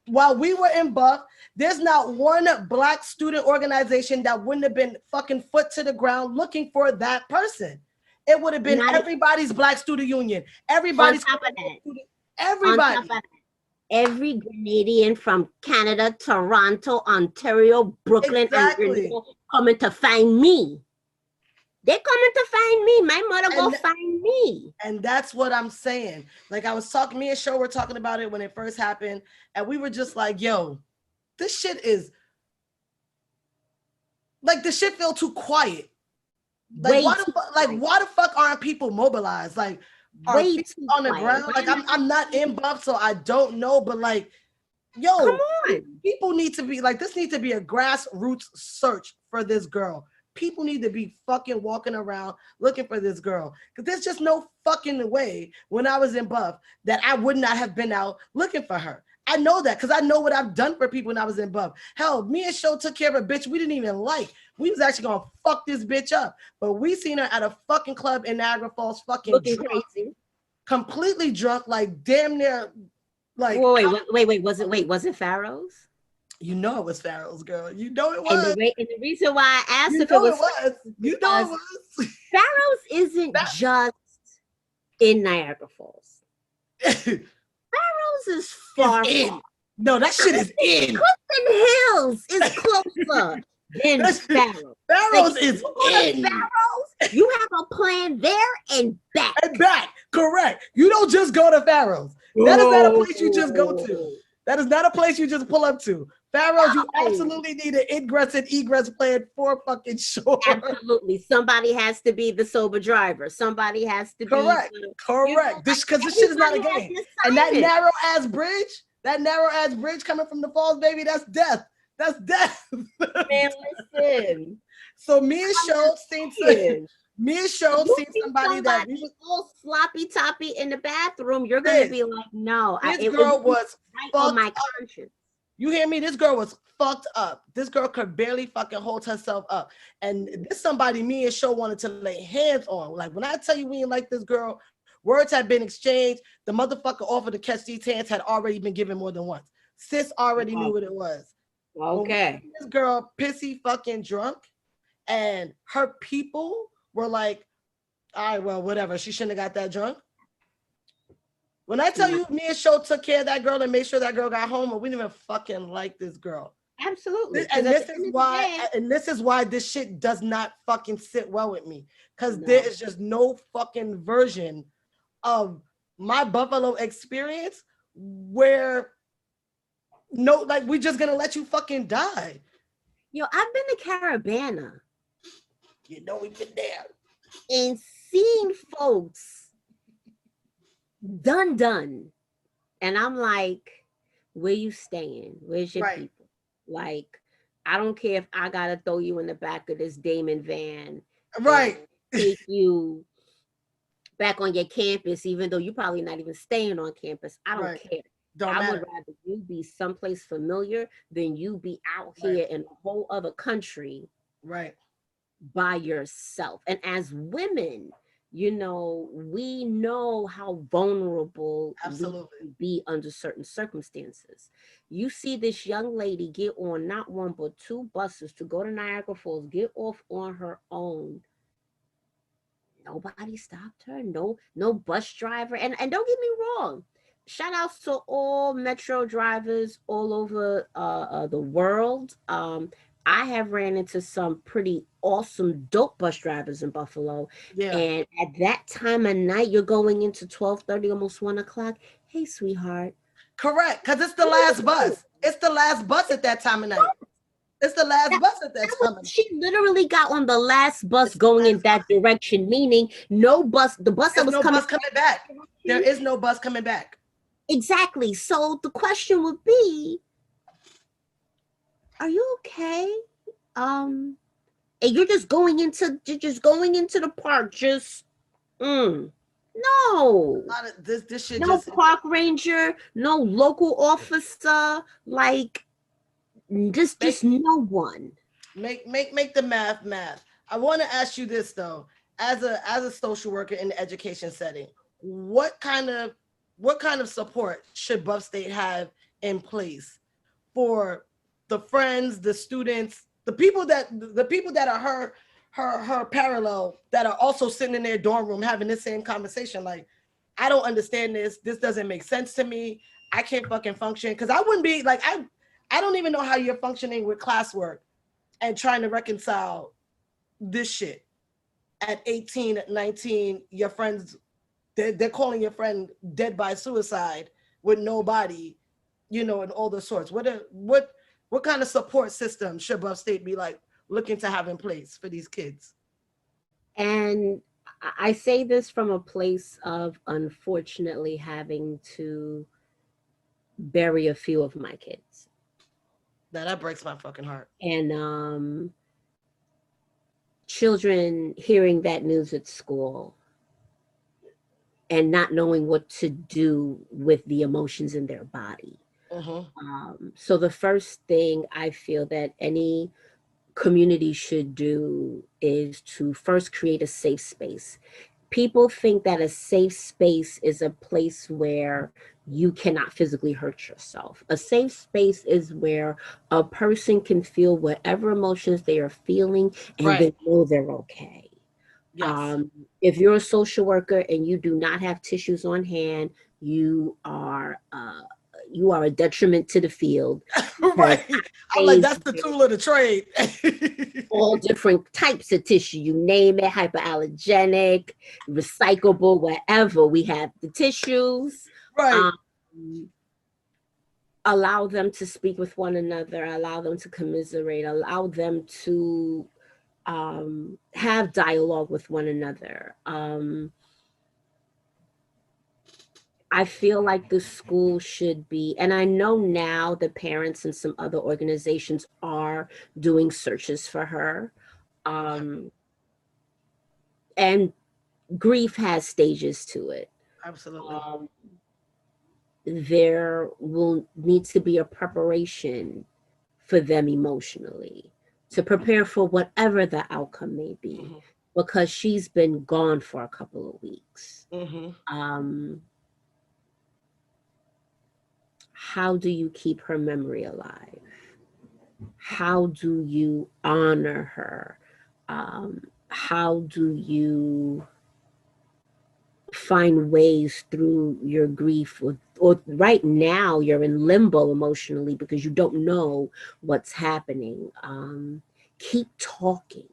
while we were in Buff, There's not one Black student organization that wouldn't have been fucking foot to the ground looking for that person. It would have been everybody's Black student union, everybody's on top of that, everybody. On top of that, every Grenadian from Canada, Toronto, Ontario, Brooklyn, and Grenada coming to find me. They're coming to find me. My mother go find me. And that's what I'm saying. Like I was talking, me and Sho were talking about it when it first happened. And we were just like, yo, this shit is like the shit feel too quiet. Like why the fuck aren't people mobilized? Like are people on the ground? Like I'm not in Buff, so I don't know, but like, yo, come on. People need to be like, this needs to be a grassroots search for this girl. People need to be fucking walking around looking for this girl. Because there's just no fucking way when I was in Buff that I would not have been out looking for her. I know that because I know what I've done for people when I was in Buff. Hell, me and Sho took care of a bitch we didn't even like. We was actually gonna fuck this bitch up. But we seen her at a fucking club in Niagara Falls, fucking looking drunk, crazy. Completely drunk, like damn near like wait, was it Pharaoh's? You know it was Pharaoh's, girl. You know it was. And the reason why I asked if it was you know it was. Pharaoh's isn't just in Niagara Falls. Pharaoh's is far from. No, that shit is in. Clifton Hills is closer than Pharaoh's. Pharaoh's like, is in. Pharaoh's, you have a plan there and back. And back, correct. You don't just go to Pharaoh's. That is not a place you just go to. That is not a place you just pull up to. Pharaoh's, you absolutely need an ingress and egress plan for fucking sure. Absolutely. Somebody has to be the sober driver. Somebody has to be. Correct. Because this shit is not a game. And that narrow ass bridge coming from the falls, baby, that's death. That's death. Man, listen. So me and Sho seen somebody that we was all sloppy toppy in the bathroom. You're gonna be like, no. This girl was right on my conscience. You hear me? This girl was fucked up. This girl could barely fucking hold herself up. And this somebody me and Sho wanted to lay hands on. Like when I tell you we ain't like this girl, words had been exchanged. The motherfucker offered to catch these hands had already been given more than once. Sis already knew what it was. Okay. This girl pissy fucking drunk, and her people were like, all right, well, whatever. She shouldn't have got that drunk. When I tell you, me and Sho took care of that girl and made sure that girl got home, and we didn't even fucking like this girl. Absolutely. This is why this shit does not fucking sit well with me. Because there is just no fucking version of my Buffalo experience where we're just gonna let you fucking die. Yo, I've been to Carabana. You know we've been there. And seen folks done. And I'm like, where you staying? Where's your people? Like, I don't care if I gotta throw you in the back of this Damon van. Right. Take you back on your campus, even though you're probably not even staying on campus. I don't care. I would rather you be someplace familiar than you be out here in a whole other country by yourself. And as women, you know, we know how vulnerable we can be under certain circumstances. You see this young lady get on not one but two buses to go to Niagara Falls, get off on her own. Nobody stopped her. No bus driver. And don't get me wrong. Shout outs to all metro drivers all over the world. I have ran into some pretty awesome dope bus drivers in Buffalo. Yeah. And at that time of night, you're going into 12:30, almost 1 o'clock. Hey, sweetheart. Correct. Because it's the last bus. It's the last bus at that time of night. It's the last bus at that time. She literally got on the last bus going in that direction, meaning no bus. The bus that was coming back. There is no bus coming back. Exactly. So the question would be, are you okay? And you're just going into the park. No. This shit no park ranger, no local officer, like just no one. Make the math. I want to ask you this though, as a social worker in the education setting, what kind of support should Buff State have in place for the friends, the students, the people that are her parallel, that are also sitting in their dorm room having this same conversation. Like, I don't understand this. This doesn't make sense to me. I can't fucking function, because I wouldn't be like, I don't even know how you're functioning with classwork and trying to reconcile this shit at 18, at 19. Your friends, they're calling your friend dead by suicide with no body, you know, and all the sorts. What kind of support system should Buff State be like looking to have in place for these kids? And I say this from a place of unfortunately having to bury a few of my kids. Now that breaks my fucking heart. And children hearing that news at school and not knowing what to do with the emotions in their body. So the first thing I feel that any community should do is to first create a safe space. People think that a safe space is a place where you cannot physically hurt yourself. A safe space is where a person can feel whatever emotions they are feeling and Right. they know they're okay. Yes. If you're a social worker and you do not have tissues on hand, you are a detriment to the field. Right. I'm like, that's the tool of the trade. All different types of tissue, you name it, hypoallergenic, recyclable, whatever. We have the tissues. Right. Allow them to speak with one another, allow them to commiserate, allow them to have dialogue with one another. I feel like the school should be, and I know now the parents and some other organizations are doing searches for her. And grief has stages to it. Absolutely. There will need to be a preparation for them emotionally to prepare for whatever the outcome may be, because she's been gone for a couple of weeks. How do you keep her memory alive? How do you honor her? How do you find ways through your grief? Or right now you're in limbo emotionally because you don't know what's happening. Keep talking.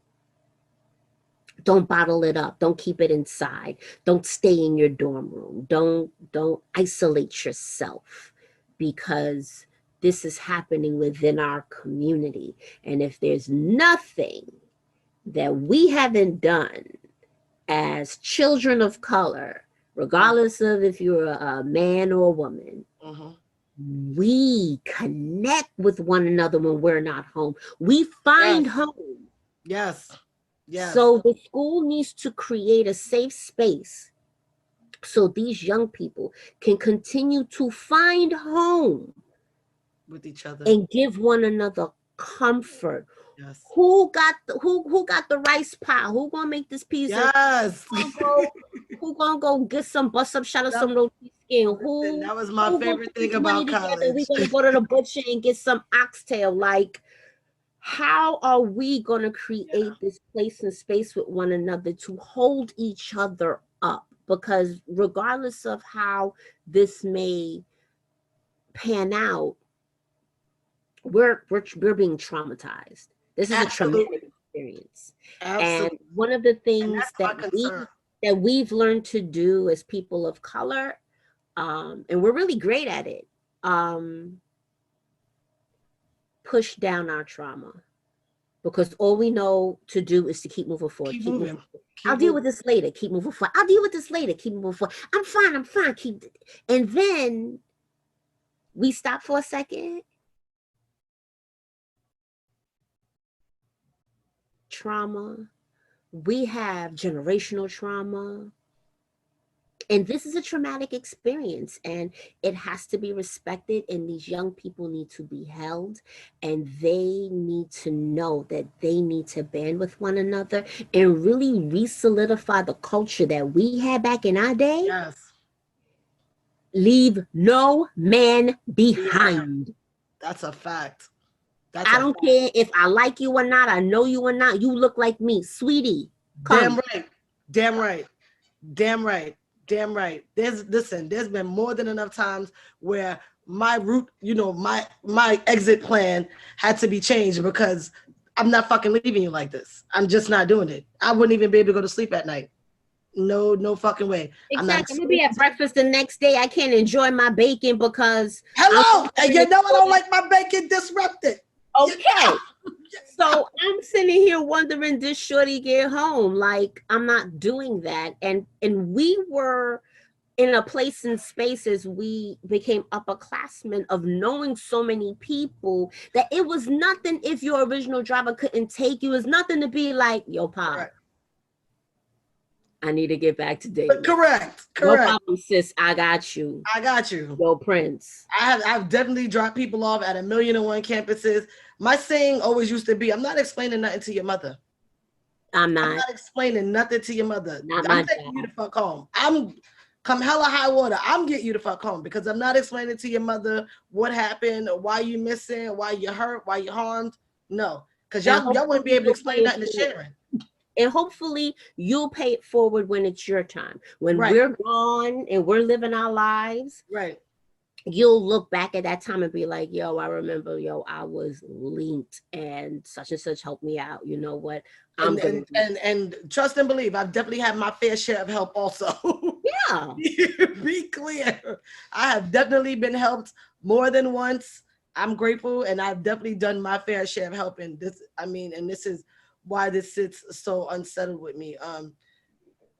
Don't bottle it up. Don't keep it inside. Don't stay in your dorm room. Don't isolate yourself, because this is happening within our community. And if there's nothing that we haven't done as children of color, regardless of if you're a man or a woman, we connect with one another when we're not home. We find home. Yes. Yes. So the school needs to create a safe space so these young people can continue to find home with each other and give one another comfort. Yes. Who got the rice pie? Who gonna make this pizza? Yes. Who gonna go get some bust up shot of some roti skin? That was my favorite thing about college. We gonna go to the butcher and get some oxtail. Like, how are we gonna create this place and space with one another to hold each other up? Because regardless of how this may pan out, we're being traumatized. This is a traumatic experience. And one of the things that we've learned to do as people of color, and we're really great at it, push down our trauma. Because all we know to do is to keep moving forward. Keep moving. I'll deal with this later. Keep moving forward. I'll deal with this later. Keep moving forward. I'm fine. And then we stop for a second. Trauma. We have generational trauma. And this is a traumatic experience, and it has to be respected, and these young people need to be held, and they need to know that they need to band with one another and really re-solidify the culture that we had back in our day. Yes. Leave no man behind. That's a fact. I don't care if I like you or not. I know you or not. You look like me, sweetie. Damn right. Damn right. Damn right. Damn right. There's been more than enough times where my route, my exit plan had to be changed because I'm not fucking leaving you like this. I'm just not doing it. I wouldn't even be able to go to sleep at night. No fucking way. Exactly. I'm gonna be at breakfast the next day. I can't enjoy my bacon because hello. And I don't like my bacon disrupted. Okay. So I'm sitting here wondering, did Shorty get home? Like, I'm not doing that. And we were in a place and spaces, we became upperclassmen of knowing so many people that it was nothing if your original driver couldn't take you. It was nothing to be like, yo, Pop, right. I need to get back to dating. Correct. No problem, sis. I got you. Yo, Prince. I've definitely dropped people off at 1,000,001 campuses. My saying always used to be, I'm not explaining nothing to your mother. I'm not explaining nothing to your mother. I'm taking you to fuck home. I'm come hella high water. I'm getting you to fuck home because I'm not explaining to your mother what happened, why you missing, why you hurt, why you harmed. No, because y'all wouldn't be able to explain nothing to Sharon. And hopefully you'll pay it forward when it's your time. When we're gone and we're living our lives, right? You'll look back at that time and be like, yo, I remember, I was linked and such helped me out. You know what? And trust and believe, I've definitely had my fair share of help also. Yeah. Be clear. I have definitely been helped more than once. I'm grateful, and I've definitely done my fair share of helping. And this is why this sits so unsettled with me.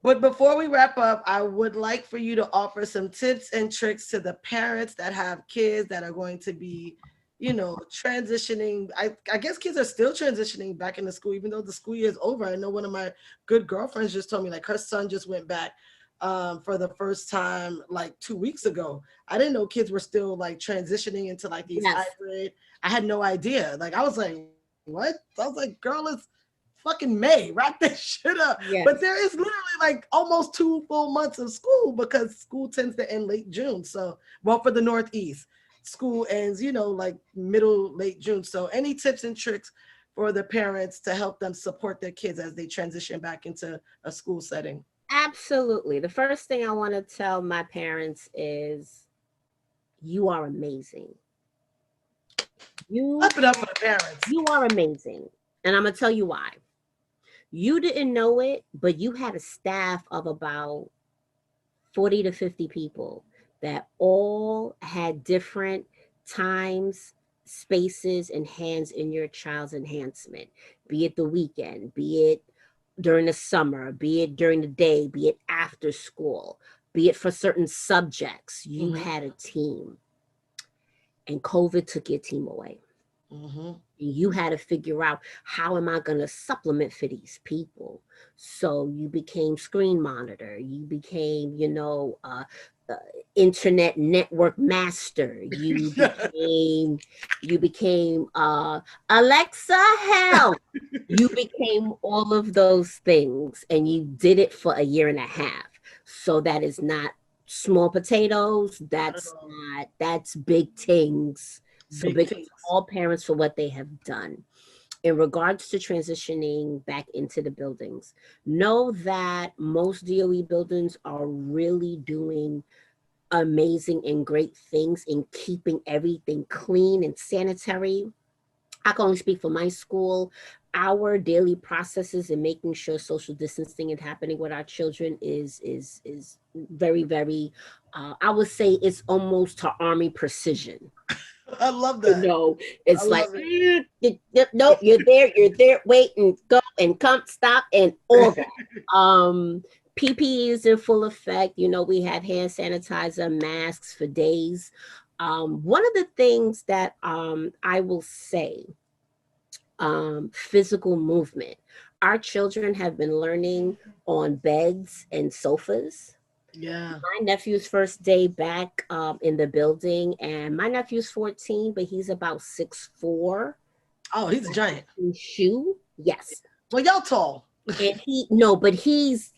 But before we wrap up, I would like for you to offer some tips and tricks to the parents that have kids that are going to be, transitioning. I guess kids are still transitioning back into school, even though the school year is over. I know one of my good girlfriends just told me, like, her son just went back for the first time like 2 weeks ago. I didn't know kids were still like transitioning into like these hybrid. I had no idea. Like, I was like, what? I was like, girl, it's fucking May, wrap that shit up. Yes. But there is literally like almost 2 full months of school because school tends to end late June. So, well, for the Northeast, school ends, like late June. So any tips and tricks for the parents to help them support their kids as they transition back into a school setting? Absolutely. The first thing I want to tell my parents is you are amazing. Clap it up for the parents. You are amazing. And I'm going to tell you why. You didn't know it, but you had a staff of about 40 to 50 people that all had different times, spaces, and hands in your child's enhancement, be it the weekend, be it during the summer, be it during the day, be it after school, be it for certain subjects. You had a team. And COVID took your team away. You had to figure out, how am I going to supplement for these people? So you became screen monitor. You became, internet network master. You became Alexa help. You became all of those things, and you did it for 1.5 years. So that is not small potatoes. That's big things. So big to all parents for what they have done. In regards to transitioning back into the buildings, know that most DOE buildings are really doing amazing and great things in keeping everything clean and sanitary. I can only speak for my school. Our daily processes in making sure social distancing is happening with our children is very, very, I would say it's almost to Army precision. I love that. It's like, nope, you're there, wait and go and come, stop, and all that. PPE is in full effect. We had hand sanitizer, masks for days. One of the things that I will say, physical movement. Our children have been learning on beds and sofas. Yeah. My nephew's first day back in the building, and my nephew's 14, but he's about 6'4". Oh, he's a giant. Shoe, yes. Well, y'all tall. And he's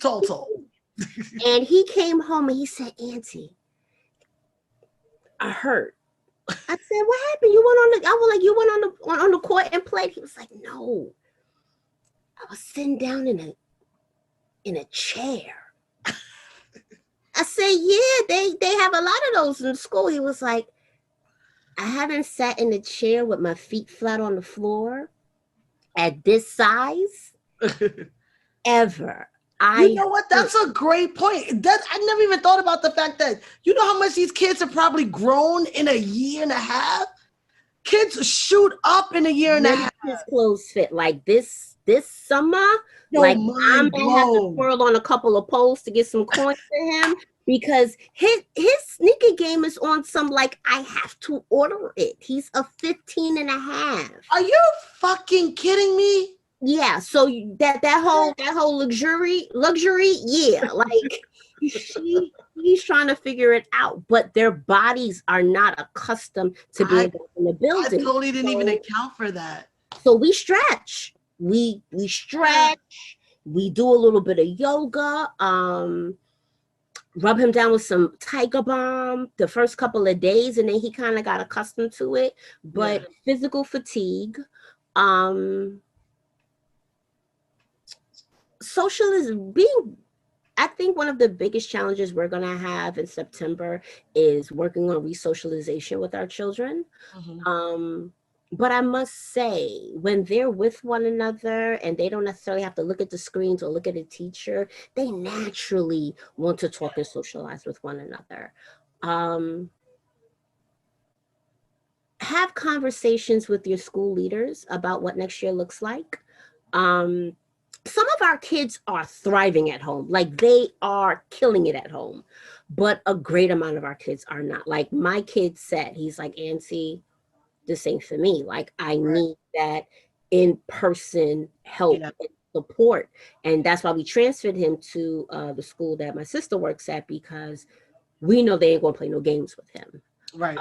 tall. And he came home and he said, Auntie, I hurt. I said, what happened? You went on the, I was like, you went on the court and played. He was like, no, I was sitting down in a chair. I said, yeah, they have a lot of those in school. He was like, I haven't sat in a chair with my feet flat on the floor at this size ever. You know what? That's a great point. That I never even thought about the fact that you know how much these kids have probably grown in a year and a half. Kids shoot up in a year and a half. His clothes fit like this summer. Yo, Like I'm mind gonna have to blown. twirl on a couple of poles to get some coins for him because his sneaker game is on some like I have to order it. He's a 15 and a half. Are you fucking kidding me? Yeah, so that whole luxury, yeah, like he's trying to figure it out, but their bodies are not accustomed to being in the building. I totally didn't even account for that. So we stretch, we stretch, we do a little bit of yoga, rub him down with some Tiger Balm the first couple of days, and then he kind of got accustomed to it. But physical fatigue, socialism being, I think one of the biggest challenges we're going to have in September is working on resocialization with our children. But I must say, when they're with one another and they don't necessarily have to look at the screens or look at a teacher, they naturally want to talk and socialize with one another. Have conversations with your school leaders about what next year looks like. Some of our kids are thriving at home, like they are killing it at home, but a great amount of our kids are not. Like my kid said, he's like, Auntie, this ain't for me. Like I need that in-person help and support. And that's why we transferred him to the school that my sister works at, because we know they ain't gonna play no games with him. Right.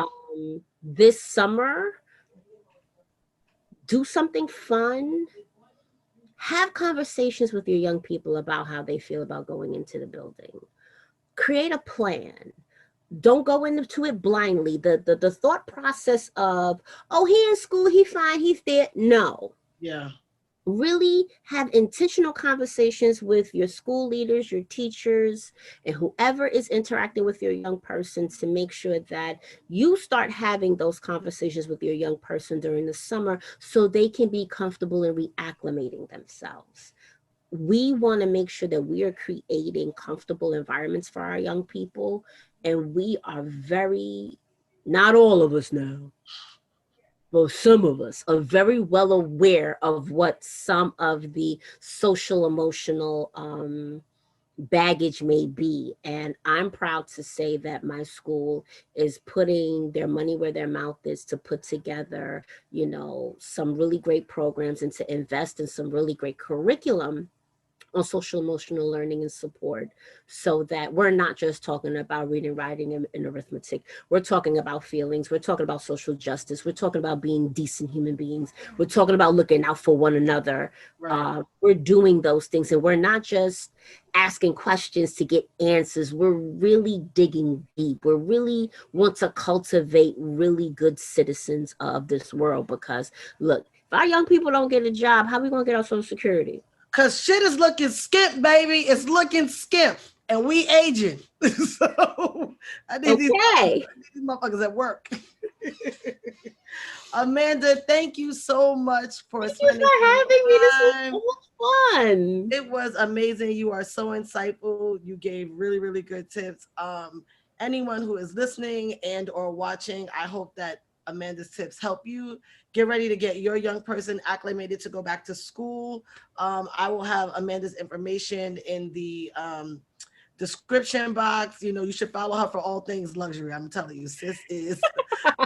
This summer, do something fun. Have conversations with your young people about how they feel about going into the building. Create a plan. Don't go into it blindly. The thought process of, oh, he in school, he fine, he's there. No. Yeah. Really have intentional conversations with your school leaders, your teachers, and whoever is interacting with your young person to make sure that you start having those conversations with your young person during the summer so they can be comfortable in reacclimating themselves. We want to make sure that we are creating comfortable environments for our young people, and we are very, not all of us now, well, some of us are very well aware of what some of the social emotional baggage may be. And I'm proud to say that my school is putting their money where their mouth is to put together, you know, some really great programs and to invest in some really great curriculum on social emotional learning and support, so that we're not just talking about reading, writing, and arithmetic. We're talking about feelings. We're talking about social justice. We're talking about being decent human beings. We're talking about looking out for one another. Right. We're doing those things, and we're not just asking questions to get answers. We're really digging deep. We really want to cultivate really good citizens of this world, because look, if our young people don't get a job, how are we going to get our Social Security? Cause shit is looking skimp, baby. It's looking skimp, and we aging. So I need these motherfuckers at work. Amanda, thank you so much for having me. This was so much fun. It was amazing. You are so insightful. You gave really, really good tips. Anyone who is listening and or watching, I hope that Amanda's tips help you. Get ready to get your young person acclimated to go back to school. I will have Amanda's information in the description box. You know, you should follow her for all things luxury. I'm telling you, this is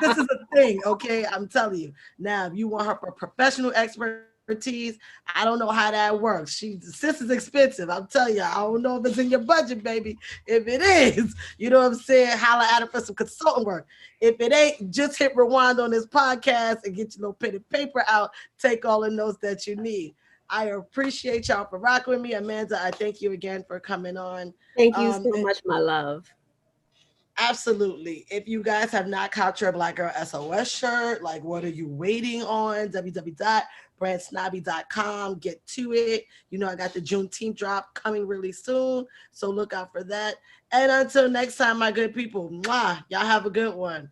a thing, okay? I'm telling you. Now, if you want her for professional expertise, I don't know how that works. Sis is expensive. I'm telling you, I don't know if it's in your budget, baby. If it is, you know what I'm saying? Holla at her for some consultant work. If it ain't, just hit rewind on this podcast and get your little pen and paper out. Take all the notes that you need. I appreciate y'all for rocking with me. Amanda, I thank you again for coming on. Thank you so much, my love. Absolutely. If you guys have not caught your Black Girl SOS shirt, like what are you waiting on? www.brandsnobby.com. Get to it. You know, I got the Juneteenth drop coming really soon. So look out for that. And until next time, my good people, mwah, y'all have a good one.